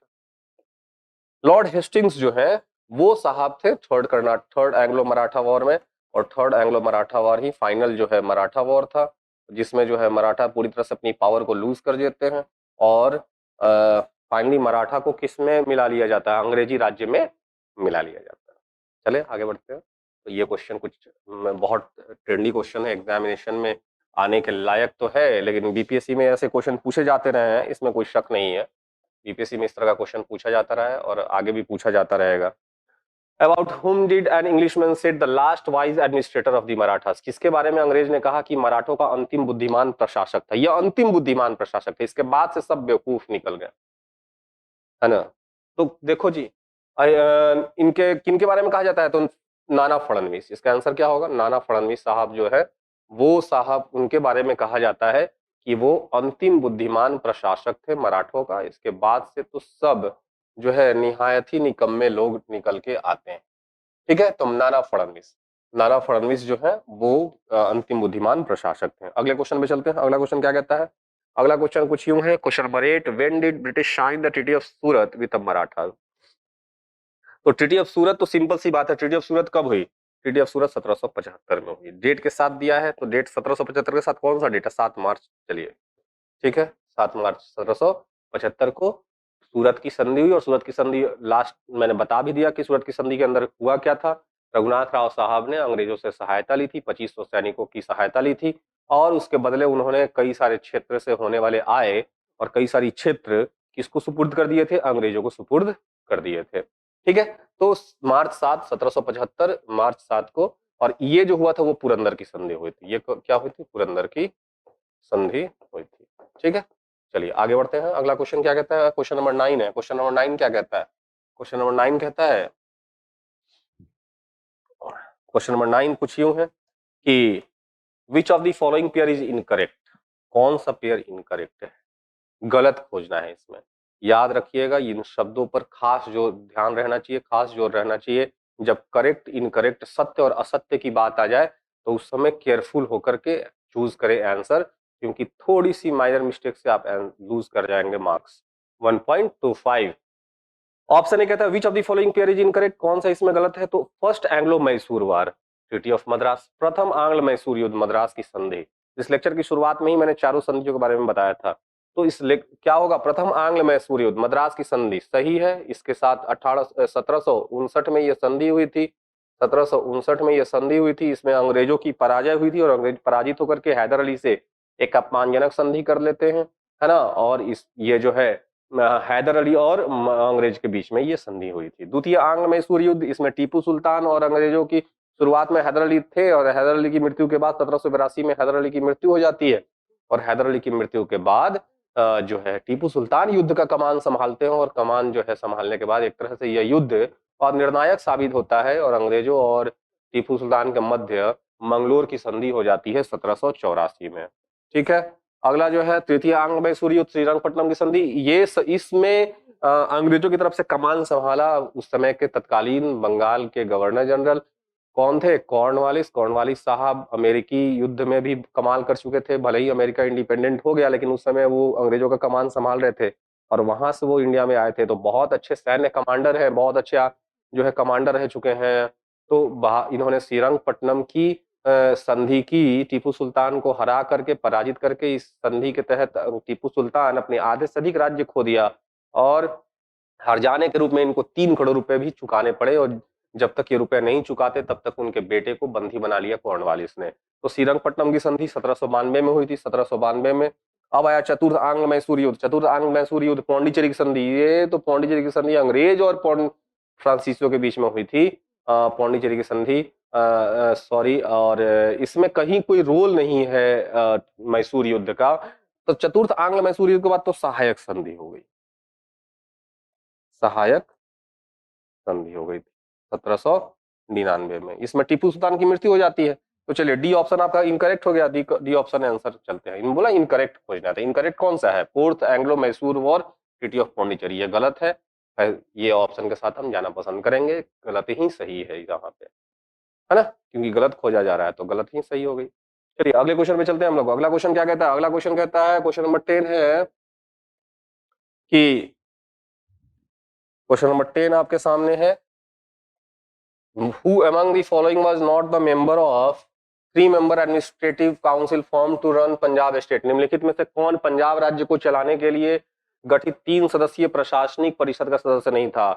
S1: लॉर्ड हेस्टिंग्स जो है वो साहब थे थर्ड एंग्लो मराठा वॉर में, और थर्ड एंग्लो मराठा वॉर ही फाइनल जो है मराठा वॉर था, जिसमें जो है मराठा पूरी तरह से अपनी पावर को लूज कर देते हैं और फाइनली मराठा को किस में मिला लिया जाता है? अंग्रेजी राज्य में मिला लिया जाता है। चले आगे बढ़ते हैं। तो ये क्वेश्चन कुछ बहुत ट्रेंडी क्वेश्चन है, एग्जामिनेशन में आने के लायक तो है, लेकिन बीपीएससी में ऐसे क्वेश्चन पूछे जाते रहे हैं, इसमें कोई शक नहीं है। बीपीएससी में इस तरह का क्वेश्चन पूछा जाता रहा है और आगे भी पूछा जाता रहेगा। About whom did an Englishman said the last wise administrator of the Marathas? किसके बारे में अंग्रेज ने कहा कि मराठों का अंतिम बुद्धिमान प्रशासक था? यह अंतिम बुद्धिमान प्रशासक थे, इसके बाद से सब बेवकूफ निकल गए, है ना? तो देखो जी, इनके किनके बारे में कहा जाता है? तो नाना फडणवीस। इसका आंसर क्या होगा? नाना फडणवीस साहब जो है वो साहब, उनके बारे में कहा जाता है कि वो अंतिम बुद्धिमान प्रशासक थे मराठों का। इसके बाद से तो सब जो है निहायत ही निकम्मे लोग निकल के आते हैं। ठीक है, तो नाना फडणवीस जो है वो अंतिम बुद्धिमान प्रशासक थे। अगले क्वेश्चन पे चलते हैं। अगला क्वेश्चन क्या कहता है? अगला क्वेश्चन कुछ यूं है, question number 8, when did British sign the treaty of Surat with the Maratha? तो ट्रीटी ऑफ सूरत तो सिंपल सी बात है, ट्रीटी ऑफ सूरत कब हुई? ट्रीटी ऑफ सूरत 1775 में हुई। डेट के साथ दिया है, तो डेट 1775 के साथ कौन सा डेट है? 7 मार्च। चलिए ठीक है, 7 मार्च 1775 को सूरत की संधि हुई। और सूरत की संधि लास्ट मैंने बता भी दिया कि सूरत की संधि के अंदर हुआ क्या था। रघुनाथ राव साहब ने अंग्रेजों से सहायता ली थी, 2500 सैनिकों की सहायता ली थी, और उसके बदले उन्होंने कई सारे क्षेत्र से होने वाले आए और कई सारी क्षेत्र किसको सुपुर्द कर दिए थे? अंग्रेजों को सुपुर्द कर दिए थे। ठीक है, तो मार्च 7 1775 मार्च 7 को, और ये जो हुआ था वो पुरंदर की संधि हुई थी। ये क्या हुई थी? पुरंदर की संधि हुई थी। ठीक है, चलिए आगे बढ़ते हैं। अगला क्वेश्चन क्या कहता है? क्वेश्चन नंबर 9 है। क्वेश्चन नंबर 9 क्या कहता है? क्वेश्चन नंबर 9 कहता है, क्वेश्चन नंबर 9 कुछ यूं है कि विच of the following pair is incorrect? कौन सा पेयर इनकरेक्ट है? गलत खोजना है इसमें। याद रखिएगा, इन शब्दों पर खास जो ध्यान रहना चाहिए, खास जोर रहना चाहिए। जब करेक्ट, इनकरेक्ट, सत्य और असत्य की बात आ जाए तो उस समय केयरफुल होकर के चूज करें आंसर, क्योंकि थोड़ी सी माइनर मिस्टेक से आप लूज कर जाएंगे मार्क्स 1.25। ऑप्शन ए कहता है विच of the following pair is incorrect? कौन सा इसमें गलत है? तो first Anglo Mysore war, treaty of Madras, प्रथम आंग्ल मैसूर युद्ध, मद्रास की संधि। इस लेक्चर की शुरुआत में ही मैंने चारों संधियों के बारे में बताया था। तो क्या होगा? प्रथम आंग्ल मैसूर युद्ध, मद्रास की संधि सही है। इसके साथ 1759 में यह संधि हुई थी। 1759 में यह संधि हुई थी। इसमें अंग्रेजों की पराजय हुई थी और अंग्रेज पराजित होकर के हैदर अली से एक अपमानजनक संधि कर लेते हैं, है ना? और ये जो है हैदर अली और अंग्रेज के बीच में ये संधि हुई थी। द्वितीय आंग्ल मैसूर युद्ध, इसमें टीपू सुल्तान और अंग्रेजों की शुरुआत में हैदर अली थे और हैदर अली की मृत्यु के बाद 1782 में हैदर अली की मृत्यु हो जाती है और हैदर अली की मृत्यु के बाद जो है टीपू सुल्तान युद्ध का कमान संभालते हैं और कमान जो है संभालने के बाद एक तरह से यह युद्ध और निर्णायक साबित होता है और अंग्रेजों और टीपू सुल्तान के मध्य मंगलोर की संधि हो जाती है 1784 में। ठीक है, अगला जो है तृतीय आंग्ल मैसूर युद्ध, श्रीरंगपट्टनम की संधि। इसमें अंग्रेजों की तरफ से कमान संभाला उस समय के तत्कालीन बंगाल के गवर्नर जनरल कौन थे? कॉर्नवालिस। कॉर्नवालिस साहब अमेरिकी युद्ध में भी कमाल कर चुके थे, भले ही अमेरिका इंडिपेंडेंट हो गया लेकिन उस समय वो अंग्रेजों का कमान संभाल रहे थे और वहां से वो इंडिया में आए थे, तो बहुत अच्छे सैन्य कमांडर है, बहुत अच्छे जो है कमांडर रह चुके हैं। तो इन्होंने श्रीरंगपट्टनम की संधि की, टीपू सुल्तान को हरा करके, पराजित करके। इस संधि के तहत टीपू सुल्तान अपने आधे से अधिक राज्य खो दिया और हर्जाने के रूप में इनको 3 करोड़ रुपए भी चुकाने पड़े और जब तक ये रुपए नहीं चुकाते तब तक उनके बेटे को बंदी बना लिया कॉर्नवालिस ने। तो श्रीरंगपट्टनम की संधि 1792 में हुई थी, 1792 में। अब आया चतुर्थ आंग्ल मैसूर युद्ध। चतुर्थ आंग्ल मैसूर युद्ध, पौंडीचेरी की संधि। ये तो पौंडीचेरी की संधि अंग्रेज और फ्रांसीसियों के बीच में हुई थी, पौंडीचेरी की संधि। सॉरी, और इसमें कहीं कोई रोल नहीं है मैसूर युद्ध का। तो चतुर्थ आंग्ल मैसूर युद्ध के बाद तो सहायक संधि हो गई, सहायक संधि हो गई थी 1799 में। इसमें टीपू सुल्तान की मृत्यु हो जाती है। तो चलिए डी ऑप्शन आपका इनकरेक्ट हो गया, डी ऑप्शन आंसर चलते हैं। इन बोला इनकरेक्ट खोजना था, इनकरेक्ट कौन सा है? Fourth Anglo Mysore war, treaty of Pondicherry, ये गलत है। ये ऑप्शन के साथ हम जाना पसंद करेंगे, गलत ही सही है यहाँ पे, है ना, क्योंकि गलत खोजा जा रहा है तो गलत ही सही हो गई। चलिए अगले क्वेश्चन पे चलते हैं हम लोग। अगला क्वेश्चन क्या कहता है? अगला क्वेश्चन कहता है, क्वेश्चन नंबर 10 है कि, क्वेश्चन नंबर 10 आपके सामने है, Who among the following was not the member of 3-member administrative council formed to run Punjab state? निम्नलिखित में से कौन पंजाब राज्य को चलाने के लिए गठित 3 सदस्यीय प्रशासनिक परिषद का सदस्य नहीं था?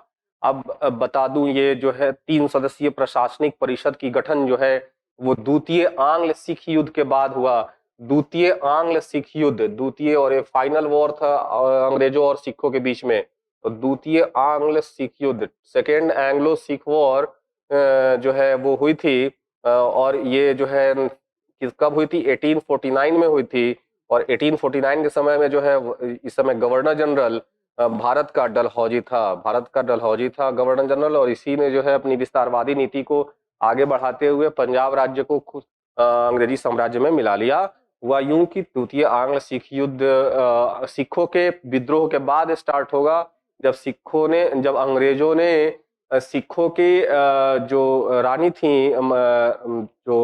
S1: अब बता दूं, ये जो है 3 सदस्यीय प्रशासनिक परिषद की गठन जो है वो द्वितीय आंग्ल सिख युद्ध के बाद हुआ। द्वितीय आंग्ल सिख युद्ध, द्वितीय और ये फाइनल वॉर था अंग्रेजों और सिखों के बीच में। तो द्वितीय आंग्ल सिख युद्ध, सेकेंड एंग्लो सिख वॉर जो है वो हुई थी और ये जो है कब हुई थी? 1849 में हुई थी। और 1849 के समय में जो है इस समय गवर्नर जनरल भारत का डलहौजी था, भारत का डलहौजी था गवर्नर जनरल, और इसी ने जो है अपनी विस्तारवादी नीति को आगे बढ़ाते हुए पंजाब राज्य को अंग्रेजी साम्राज्य में मिला लिया। हुआ यूं कि द्वितीय आंग्ल सिख युद्ध सिखों के विद्रोह के बाद स्टार्ट होगा, जब अंग्रेजों ने सिखों की जो रानी थी, जो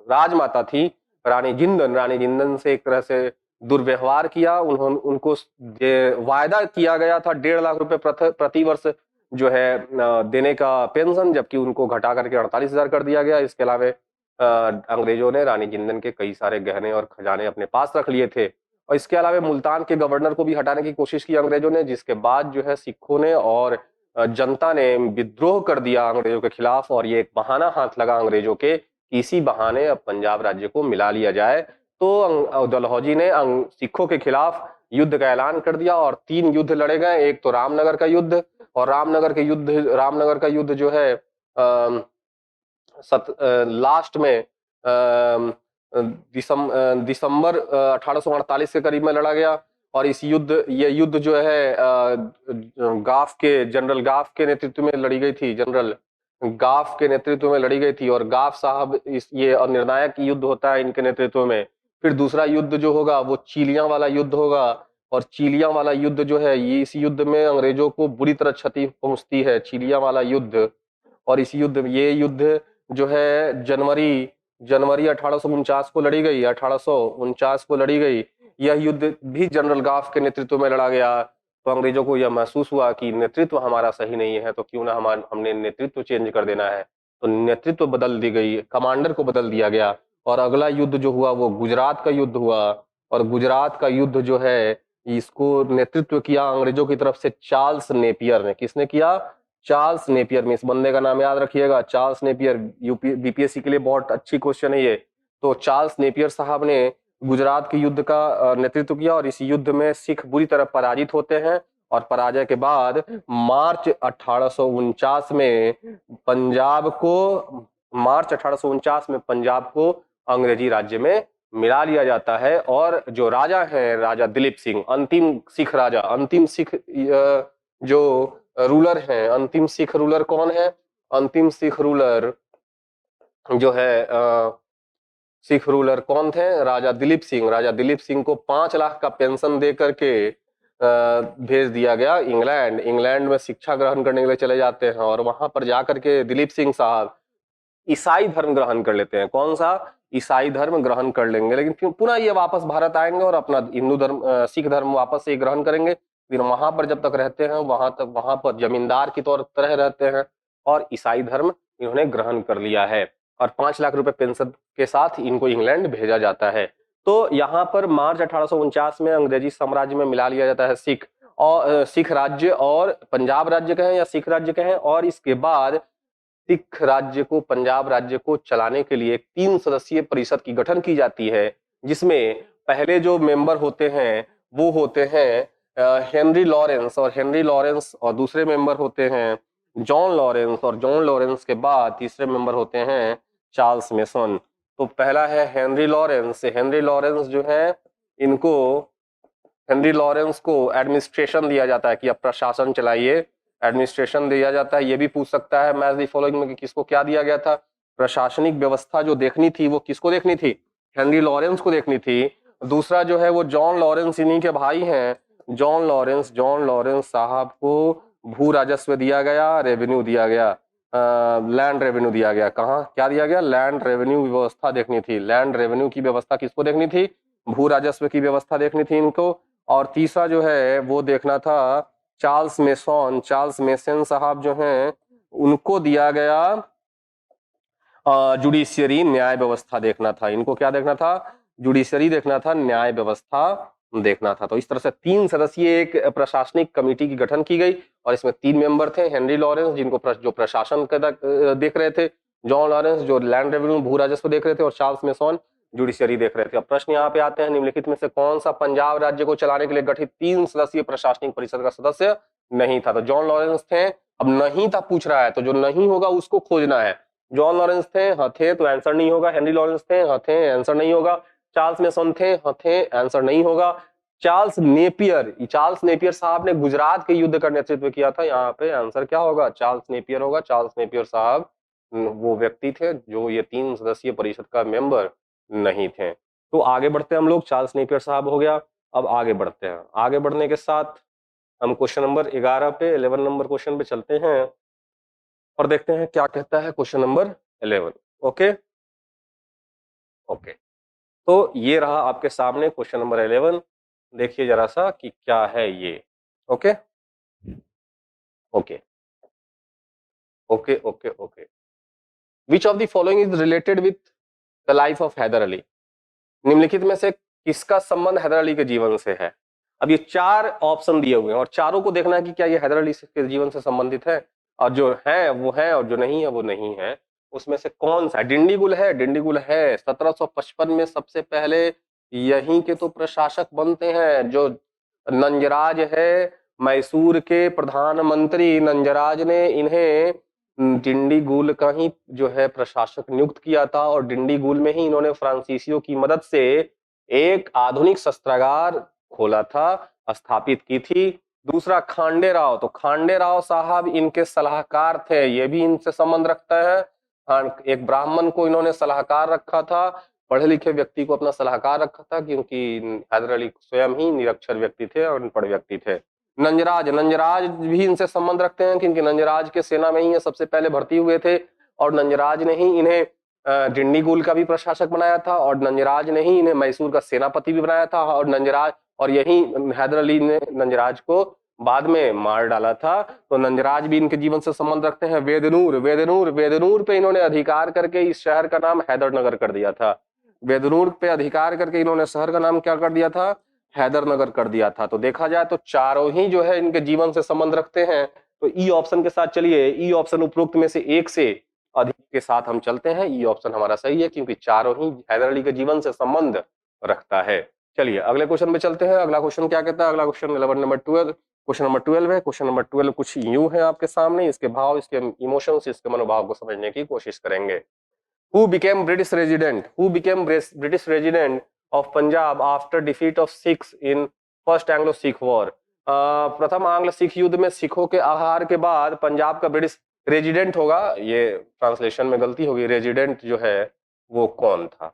S1: राजमाता थी रानी जिंदन से एक तरह से दुर्व्यवहार किया। उनको वायदा किया गया था 1.5 लाख रुपए प्रति वर्ष जो है देने का पेंशन, जबकि उनको घटा करके 48,000 कर दिया गया। इसके अलावा अंग्रेजों ने रानी जिंदन के कई सारे गहने और खजाने अपने पास रख लिए थे और इसके अलावा मुल्तान के गवर्नर को भी हटाने की कोशिश की अंग्रेजों ने, जिसके बाद जो है सिखों ने और जनता ने विद्रोह कर दिया अंग्रेजों के खिलाफ और ये एक बहाना हाथ लगा अंग्रेजों के कि इसी बहाने अब पंजाब राज्य को मिला लिया जाए। तो डलहौजी ने सिखों के खिलाफ युद्ध का ऐलान कर दिया और 3 युद्ध लड़े गए। एक तो रामनगर का युद्ध, और रामनगर का युद्ध जो है लास्ट में दिसंबर 1848 के करीब में लड़ा गया। और ये युद्ध जो है जनरल गाफ के नेतृत्व में लड़ी गई थी, जनरल गाफ के नेतृत्व में लड़ी गई थी और गाफ साहब ये निर्णायक युद्ध होता है इनके नेतृत्व में। फिर दूसरा युद्ध जो होगा वो चीलियां वाला युद्ध होगा और चीलियां वाला युद्ध जो है इस युद्ध में अंग्रेजों को बुरी तरह क्षति पहुंचती है, चीलियां वाला युद्ध। और ये युद्ध जो है जनवरी 1849 को लड़ी गई, 1849 को लड़ी गई। यह युद्ध भी जनरल गाफ के नेतृत्व में लड़ा गया। तो अंग्रेजों को यह महसूस हुआ कि नेतृत्व हमारा सही नहीं है, तो क्यों ना हमने नेतृत्व चेंज कर देना है। तो नेतृत्व बदल दी गई, कमांडर को बदल दिया गया और अगला युद्ध जो हुआ वो गुजरात का युद्ध हुआ। और गुजरात का युद्ध जो है इसको नेतृत्व किया अंग्रेजों की तरफ से चार्ल्स नेपियर ने। किसने किया? Charles Napier. में इस बंदे का नाम याद रखिएगा, चार्ल्स नेपियर। बीपीएससी के लिए बहुत अच्छी क्वेश्चन है ये। तो चार्ल्स नेपियर साहब ने गुजरात के युद्ध का नेतृत्व किया और इस युद्ध में सिख बुरी तरह पराजित होते हैं और पराजय के बाद मार्च 1849 में पंजाब को मार्च 1849 में पंजाब को अंग्रेजी राज्य में मिला लिया जाता है। और जो राजा हैं, राजा दिलीप सिंह, अंतिम सिख राजा, अंतिम सिख जो रूलर हैं, अंतिम सिख रूलर कौन है? अंतिम सिख रूलर जो है सिख रूलर कौन थे? राजा दिलीप सिंह। राजा दिलीप सिंह को 5 लाख का पेंशन दे करके भेज दिया गया इंग्लैंड। इंग्लैंड में शिक्षा ग्रहण करने के लिए चले जाते हैं और वहां पर जाकर के दिलीप सिंह साहब ईसाई धर्म ग्रहण कर लेते हैं। कौन सा? ईसाई धर्म ग्रहण कर लेंगे, लेकिन फिर पुनः ये वापस भारत आएंगे और अपना हिंदू धर्म सिख धर्म वापस से ग्रहण करेंगे। फिर वहां पर जब तक रहते हैं वहां पर जमींदार की तरह रहते हैं और ईसाई धर्म इन्होंने ग्रहण कर लिया है और 5 लाख रुपए पेंशन के साथ इनको इंग्लैंड भेजा जाता है। तो यहाँ पर मार्च 1849 में अंग्रेजी साम्राज्य में मिला लिया जाता है सिख और सिख राज्य, और पंजाब राज्य कहें या सिख राज्य कहें। और इसके बाद सिख राज्य को, पंजाब राज्य को चलाने के लिए 3 सदस्यीय परिषद की गठन की जाती है, जिसमें पहले जो मेंबर होते हैं वो होते हैं हेनरी लॉरेंस, और दूसरे मेंबर होते हैं जॉन लॉरेंस, और जॉन लॉरेंस के बाद तीसरे मेंबर होते हैं चार्ल्स मेसन। तो पहला है हेनरी लॉरेंस। हेनरी लॉरेंस जो है, इनको, हेनरी लॉरेंस को एडमिनिस्ट्रेशन दिया जाता है कि आप प्रशासन चलाइए, एडमिनिस्ट्रेशन दिया जाता है। ये भी पूछ सकता है मैच द फॉलोइंग में कि किसको क्या दिया गया था? प्रशासनिक व्यवस्था जो देखनी थी वो किसको देखनी थी? हेनरी लॉरेंस को देखनी थी। दूसरा जो है वो जॉन लॉरेंस, इन्हीं के भाई हैं जॉन लॉरेंस साहब को भू राजस्व दिया गया, रेवेन्यू दिया गया, लैंड रेवेन्यू दिया गया। कहाँ क्या दिया गया? लैंड रेवेन्यू व्यवस्था देखनी थी। लैंड रेवेन्यू की व्यवस्था किसको देखनी थी? भू राजस्व की व्यवस्था देखनी थी इनको। और तीसरा जो है वो देखना था चार्ल्स मेसन साहब जो हैं, उनको दिया गया जुडिशियरी, न्याय व्यवस्था देखना था। इनको क्या देखना था? जुडिशियरी देखना था, न्याय व्यवस्था देखना था। तो इस तरह से 3 सदस्यीय एक प्रशासनिक कमेटी की गठन की गई और इसमें 3 मेंबर थे। हेनरी लॉरेंस जिनको जो प्रशासन देख रहे थे, जॉन लॉरेंस जो लैंड रेवेन्यू भू राजस्व देख रहे थे, और चार्ल्स मेसन जुडिशियरी देख रहे थे। अब प्रश्न यहाँ पे आते हैं, निम्नलिखित में से कौन सा पंजाब राज्य को चलाने के लिए गठित 3 सदस्यीय प्रशासनिक परिषद का सदस्य नहीं था? तो जॉन लॉरेंस थे। अब नहीं था पूछ रहा है, तो जो नहीं होगा उसको खोजना है। जॉन लॉरेंस थे, हाँ थे, तो आंसर नहीं होगा। हेनरी लॉरेंस थे, हाँ थे, आंसर नहीं होगा। चार्ल्स मेसन थे, हाँ थे, आंसर नहीं होगा। चार्ल्स नेपियर साहब ने गुजरात के युद्ध का नेतृत्व किया था। यहाँ पे आंसर क्या होगा? चार्ल्स नेपियर होगा। चार्ल्स नेपियर साहब वो व्यक्ति थे जो ये 3 सदस्यीय परिषद का मेंबर नहीं थे। तो आगे बढ़ते हैं हम लोग। चार्ल्स नेपियर साहब हो गया। अब आगे बढ़ते हैं। आगे बढ़ने के साथ हम क्वेश्चन नंबर 11 पे, 11 नंबर क्वेश्चन पे चलते हैं और देखते हैं क्या कहता है क्वेश्चन नंबर 11। ओके ओके, तो ये रहा आपके सामने क्वेश्चन नंबर 11। देखिए जरा सा कि क्या है ये। Okay okay okay okay okay, which of the following is related with the life of Hyder Ali? निम्नलिखित में से किसका संबंध हैदर अली के जीवन से है? अब ये 4 ऑप्शन दिए हुए हैं और चारों को देखना है कि क्या ये हैदर अली के जीवन से संबंधित है, और जो है वो है और जो नहीं है वो नहीं है। उसमें से कौन सा? डिंडीगुल है, डिंडीगुल है। 1755 में सबसे पहले यहीं के तो प्रशासक बनते हैं। जो नंजराज है, मैसूर के प्रधानमंत्री नंजराज ने इन्हें डिंडीगुल का ही जो है प्रशासक नियुक्त किया था और डिंडीगुल में ही इन्होंने फ्रांसीसियों की मदद से एक आधुनिक शस्त्रागार खोला था, स्थापित की थी। दूसरा खांडे राव, तो खांडे राव साहब इनके सलाहकार थे, ये भी इनसे संबंध रखता है। हाँ, एक ब्राह्मण को इन्होंने सलाहकार रखा था, पढ़े लिखे व्यक्ति को अपना सलाहकार रखा था, क्योंकि हैदर अली स्वयं ही निरक्षर व्यक्ति थे और अनपढ़ व्यक्ति थे। नंजराज भी इनसे संबंध रखते हैं, क्योंकि नंजराज के सेना में ही ये सबसे पहले भर्ती हुए थे और नंजराज ने ही इन्हें डिंडीगुल का भी प्रशासक बनाया था और नंजराज ने ही इन्हें मैसूर का सेनापति भी बनाया था और यही हैदर अली ने नंजराज को बाद में मार डाला था। तो नंजराज भी इनके जीवन से संबंध रखते हैं। वेदनूर पे इन्होंने अधिकार करके इस शहर का नाम हैदरनगर कर दिया था। वेदनूर पे अधिकार करके इन्होंने शहर का नाम क्या कर दिया था? हैदरनगर कर दिया था। तो देखा जाए तो चारों ही जो है इनके जीवन से संबंध रखते हैं। तो ई ऑप्शन के साथ चलिए, ई ऑप्शन उपरोक्त में से एक से अधिक के साथ हम चलते हैं। ई ऑप्शन हमारा सही है, क्योंकि चारों ही हैदर अली के जीवन से संबंध रखता है। चलिए अगले क्वेश्चन पे चलते हैं। अगला क्वेश्चन क्या कहता है? अगला क्वेश्चन 11 नंबर 12, क्वेश्चन नंबर 12 है। क्वेश्चन नंबर 12 कुछ यूं है आपके सामने, इसके भाव, इसके इमोशंस, इसके मनोभाव को समझने की कोशिश करेंगे। Who became British resident? Who became British resident of Punjab after defeat of Sikhs in First Anglo-Sikh War? प्रथम आंग्ल सिख युद्ध में सिखों के हार के बाद पंजाब का ब्रिटिश रेजिडेंट होगा, ये ट्रांसलेशन में गलती होगी, रेजिडेंट जो है वो कौन था?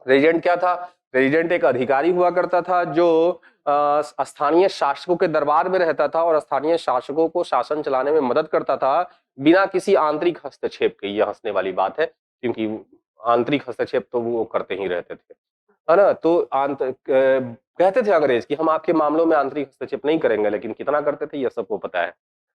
S1: रेजिडेंट क्या था? रेजिडेंट एक अधिकारी हुआ करता था जो स्थानीय शासकों के दरबार में रहता था और स्थानीय शासकों को शासन चलाने में मदद करता था बिना किसी आंतरिक हस्तक्षेप के। यह हंसने वाली बात है क्योंकि आंतरिक हस्तक्षेप तो वो करते ही रहते थे, है ना। तो कहते थे अंग्रेज कि हम आपके मामलों में आंतरिक हस्तक्षेप नहीं करेंगे, लेकिन कितना करते थे यह सबको पता है।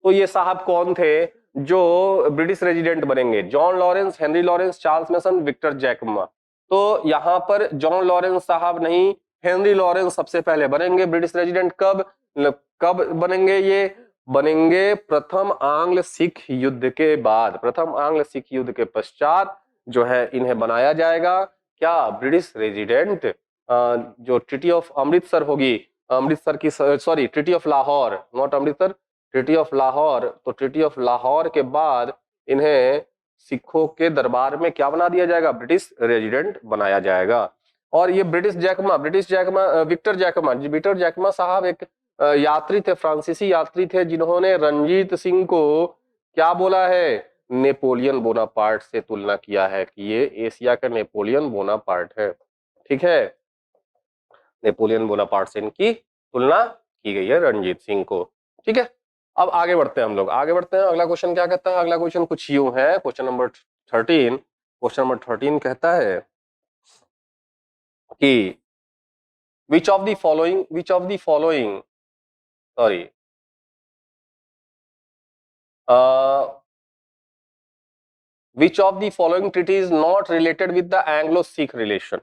S1: तो ये साहब कौन थे जो ब्रिटिश रेजिडेंट बनेंगे? John Lawrence, Henry Lawrence, Charles Mason, Victor जैकमा। तो यहाँ पर जॉन लॉरेंस साहब नहीं, हेनरी लॉरेंस सबसे पहले बनेंगे ब्रिटिश रेजिडेंट। कब बनेंगे? ये बनेंगे प्रथम आंग्ल सिख युद्ध के बाद। प्रथम आंग्ल सिख युद्ध के पश्चात जो है इन्हें बनाया जाएगा क्या? British resident. जो ट्रीटी ऑफ अमृतसर होगी, अमृतसर की, sorry, treaty of Lahore, not Amritsar, treaty of Lahore. तो ट्रीटी ऑफ लाहौर के बाद इन्हें सिखों के दरबार में क्या बना दिया जाएगा? ब्रिटिश रेजिडेंट बनाया जाएगा। और ये विक्टर जैकमा साहब एक यात्री थे, फ्रांसीसी यात्री थे, जिन्होंने रंजीत सिंह को क्या बोला है? नेपोलियन बोनापार्ट से तुलना किया है कि ये एशिया का नेपोलियन बोनापार्ट है। ठीक है, नेपोलियन बोनापार्ट से इनकी तुलना की गई है रंजीत सिंह को। ठीक है, अब आगे बढ़ते हैं हम लोग, आगे बढ़ते हैं। अगला क्वेश्चन क्या कहता है? अगला क्वेश्चन कुछ यूं है, क्वेश्चन नंबर 13। क्वेश्चन नंबर 13 कहता है कि which of the following sorry which of the following treaty is not related with the Anglo-Sikh relation?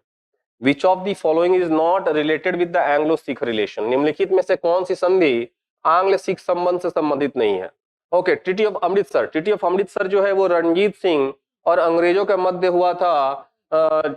S1: Which of the following is not related with the Anglo-Sikh relation? निम्नलिखित में से कौन सी संधि आंग्ल सिख संबंध से संबंधित नहीं है? Okay, treaty of Amritsar. Treaty of Amritsar जो है वो रणजीत सिंह और अंग्रेजों के मध्य हुआ था,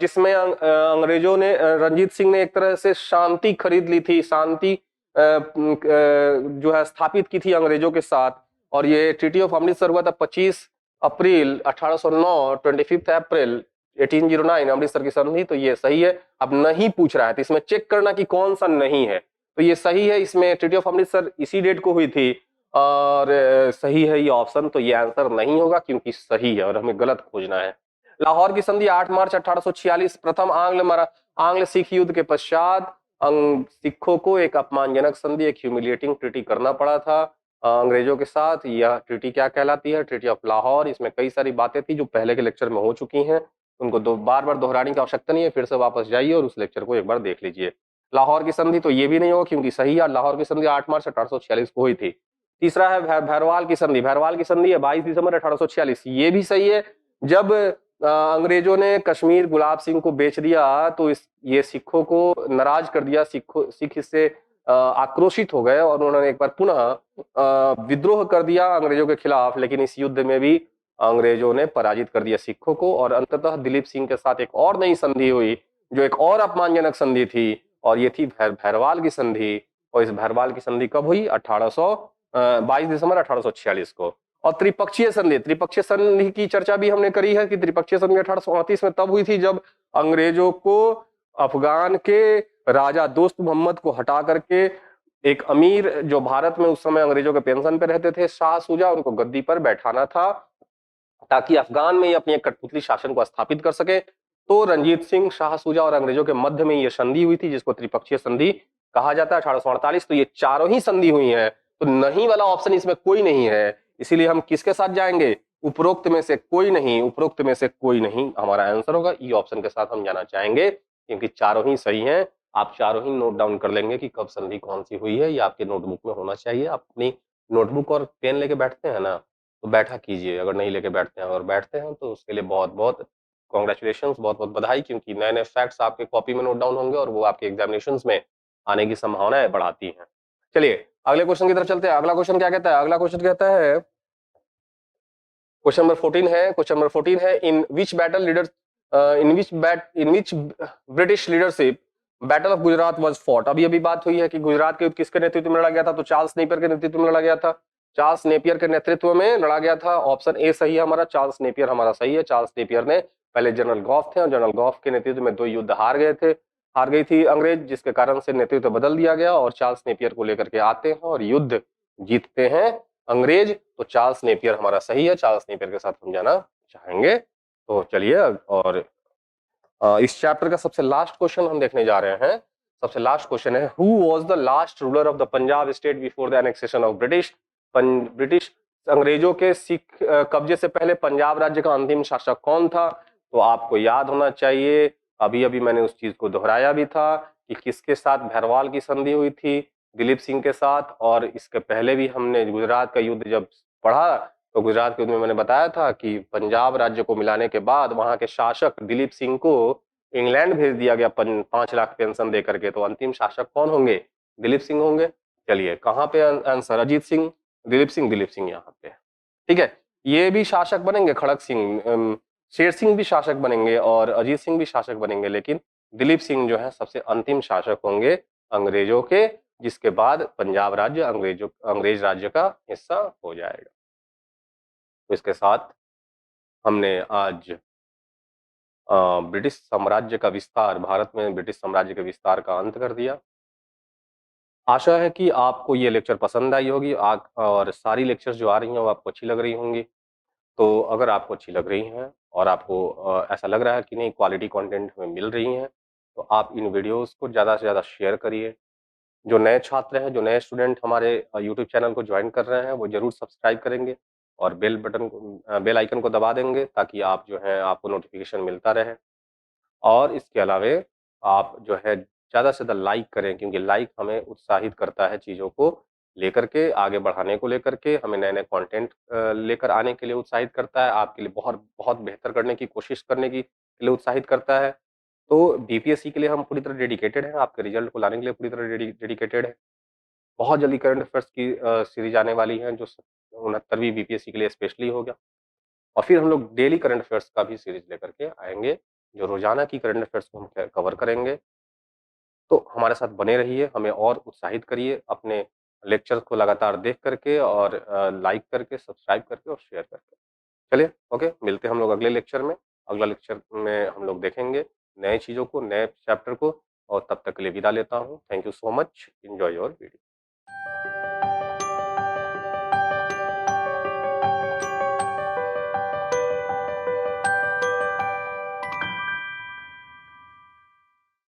S1: जिसमें अंग्रेजों ने, रंजीत सिंह ने एक तरह से शांति खरीद ली थी, शांति जो है स्थापित की थी अंग्रेजों के साथ। और ये ट्रीटी ऑफ अमृतसर हुआ था 25 अप्रैल 1809, 25 अप्रैल 1809 अमृतसर की संधि। तो ये सही है। अब नहीं पूछ रहा है तो इसमें चेक करना कि कौन सा नहीं है। तो ये सही है, इसमें ट्रीटी ऑफ अमृतसर इसी डेट को हुई थी और सही है ये ऑप्शन। तो ये आंसर नहीं होगा क्योंकि सही है और हमें गलत खोजना है। लाहौर की संधि 8 मार्च 1846, प्रथम आंग्ल सिख युद्ध के पश्चात सिखों को एक अपमानजनक संधि, एक ह्यूमिलिएटिंग ट्रीटी करना पड़ा था अंग्रेजों के साथ। यह ट्रीटी क्या कहलाती है? Treaty of Lahore. इसमें कई सारी बातें थी जो पहले के लेक्चर में हो चुकी हैं, उनको बार बार दोहराने की आवश्यकता नहीं है। फिर से वापस जाइए और उस लेक्चर को एक बार देख लीजिए। लाहौर की संधि तो ये भी नहीं होगा क्योंकि सही है, लाहौर की संधि 8 मार्च 1846 को हुई थी। तीसरा है भैरवाल की संधि। भैरवाल की संधि है 22 दिसंबर 1846, ये भी सही है। जब अंग्रेजों ने कश्मीर गुलाब सिंह को बेच दिया तो ये सिखों को नाराज कर दिया। सिख इससे आक्रोशित हो गए और उन्होंने एक बार पुनः विद्रोह कर दिया अंग्रेजों के खिलाफ। लेकिन इस युद्ध में भी अंग्रेजों ने पराजित कर दिया सिखों को और अंततः दिलीप सिंह के साथ एक और नई संधि हुई जो एक और अपमानजनक संधि थी और ये थी भैरवाल की संधि। और इस भैरवाल की संधि कब हुई? 22 दिसंबर 1846 को। और त्रिपक्षीय संधि की चर्चा भी हमने करी है कि त्रिपक्षीय संधि 1838 में तब हुई थी जब अंग्रेजों को अफगान के राजा दोस्त मोहम्मद को हटा करके एक अमीर जो भारत में उस समय अंग्रेजों के पेंशन पे रहते थे, शाह शुजा, उनको गद्दी पर बैठाना था ताकि अफगान में ये अपनी एक कठपुतली शासन को स्थापित कर सके। तो रंजीत सिंह, शाह शुजा और अंग्रेजों के मध्य में ये संधि हुई थी जिसको त्रिपक्षीय संधि कहा जाता है 1848। तो ये चारों ही संधि हुई है, तो नहीं वाला ऑप्शन इसमें कोई नहीं है। इसीलिए हम किसके साथ जाएंगे? उपरोक्त में से कोई नहीं, उपरोक्त में से कोई नहीं हमारा आंसर होगा। ई ऑप्शन के साथ हम जाना चाहेंगे क्योंकि चारों ही सही हैं। आप चारों ही नोट डाउन कर लेंगे कि कब संधि कौन सी हुई है, ये आपके नोटबुक में होना चाहिए। आप अपनी नोटबुक और पेन लेके बैठते हैं ना, तो बैठा कीजिए। अगर नहीं लेके बैठते हैं और बैठते हैं तो उसके लिए बहुत बहुत कॉन्ग्रेचुलेशन, बहुत बहुत बधाई, क्योंकि नए नए फैक्ट्स आपके कॉपी में नोट डाउन होंगे और वो आपके एग्जामिनेशन में आने की संभावनाएं बढ़ाती हैं। चलिए अगले क्वेश्चन की तरफ चलते हैं। अगला क्वेश्चन क्या कहता है? अगला क्वेश्चन कहता है, क्वेश्चन नंबर 14 है। क्वेश्चन नंबर 14 है, in which British leadership battle of Gujarat was fought. अभी बात हुई है कि गुजरात के युद्ध किसके नेतृत्व में लड़ा गया था? तो चार्ल्स नेपियर के नेतृत्व में लड़ा गया था। चार्ल्स नेपियर के नेतृत्व में लड़ा गया था। ऑप्शन ए सही है हमारा, चार्ल्स नेपियर हमारा सही है। चार्ल्स नेपियर ने पहले जनरल गॉफ थे और जनरल गॉफ के नेतृत्व में 2 युद्ध हार गई थी अंग्रेज, जिसके कारण से नेतृत्व बदल दिया गया और चार्ल्स नेपियर को लेकर के आते हैं और युद्ध जीतते हैं अंग्रेज। तो चार्ल्स नेपियर हमारा सही है, चार्ल्स नेपियर के साथ हम जाना चाहेंगे। तो चलिए, और इस चैप्टर का सबसे लास्ट क्वेश्चन हम देखने जा रहे हैं। सबसे लास्ट क्वेश्चन है, who was the last ruler of the Punjab state before the annexation of British. British अंग्रेजों के सिख कब्जे से पहले पंजाब राज्य का अंतिम शासक कौन था? तो आपको याद होना चाहिए, अभी अभी मैंने उस चीज को दोहराया भी था कि किसके साथ भैरवाल की संधि हुई थी, दिलीप सिंह के साथ। और इसके पहले भी हमने गुजरात का युद्ध जब पढ़ा तो गुजरात के युद्ध में मैंने बताया था कि पंजाब राज्य को मिलाने के बाद वहां के शासक दिलीप सिंह को इंग्लैंड भेज दिया गया 5 लाख पेंशन दे करके। तो अंतिम शासक कौन होंगे? दिलीप सिंह होंगे। चलिए, कहाँ पे आंसर? अजीत सिंह, दिलीप सिंह यहाँ पे। ठीक है, ये भी शासक बनेंगे, खड़क सिंह, शेर सिंह भी शासक बनेंगे और अजीत सिंह भी शासक बनेंगे, लेकिन दिलीप सिंह जो है सबसे अंतिम शासक होंगे अंग्रेजों के, जिसके बाद पंजाब राज्य अंग्रेज राज्य का हिस्सा हो जाएगा। तो इसके साथ हमने आज ब्रिटिश साम्राज्य का विस्तार, भारत में ब्रिटिश साम्राज्य के विस्तार का अंत कर दिया। आशा है कि आपको ये लेक्चर पसंद आई होगी और सारी लेक्चर्स जो आ रही हैं वो आपको अच्छी लग रही होंगी। तो अगर आपको अच्छी लग रही हैं और आपको ऐसा लग रहा है कि नहीं क्वालिटी कंटेंट हमें मिल रही हैं, तो आप इन वीडियोस को ज़्यादा से ज़्यादा शेयर करिए। जो नए छात्र हैं, जो नए स्टूडेंट हमारे यूट्यूब चैनल को ज्वाइन कर रहे हैं, वो ज़रूर सब्सक्राइब करेंगे और बेल आइकन को दबा देंगे, ताकि आप जो है आपको नोटिफिकेशन मिलता रहे। और इसके अलावे आप जो है ज़्यादा से ज़्यादा लाइक करें, क्योंकि लाइक हमें उत्साहित करता है चीज़ों को लेकर के, आगे बढ़ाने को लेकर के, हमें नए-नए कंटेंट लेकर आने के लिए उत्साहित करता है, आपके लिए बहुत बहुत बेहतर करने की कोशिश करने की लिए उत्साहित करता है। तो बीपीएससी के लिए हम पूरी तरह डेडिकेटेड हैं, आपके रिजल्ट को लाने के लिए पूरी तरह डेडिकेटेड हैं। बहुत जल्दी करंट अफेयर्स की सीरीज आने वाली है, जो 69वीं बीपीएससी के लिए स्पेशली होगा। और फिर हम लोग डेली करंट अफेयर्स का भी सीरीज लेकर के आएंगे, जो रोजाना की करंट अफेयर्स को हम कवर करेंगे। तो हमारे साथ बने रहिए, हमें और उत्साहित करिए अपने लेक्चर्स को लगातार देख करके और लाइक करके, सब्सक्राइब करके और शेयर करके। चलिए, ओके, मिलते हैं हम लोग अगले लेक्चर में। अगला लेक्चर में हम लोग देखेंगे नए चीज़ों को, नए चैप्टर को, और तब तक के लिए विदा लेता हूँ। Thank you so much. Enjoy your video.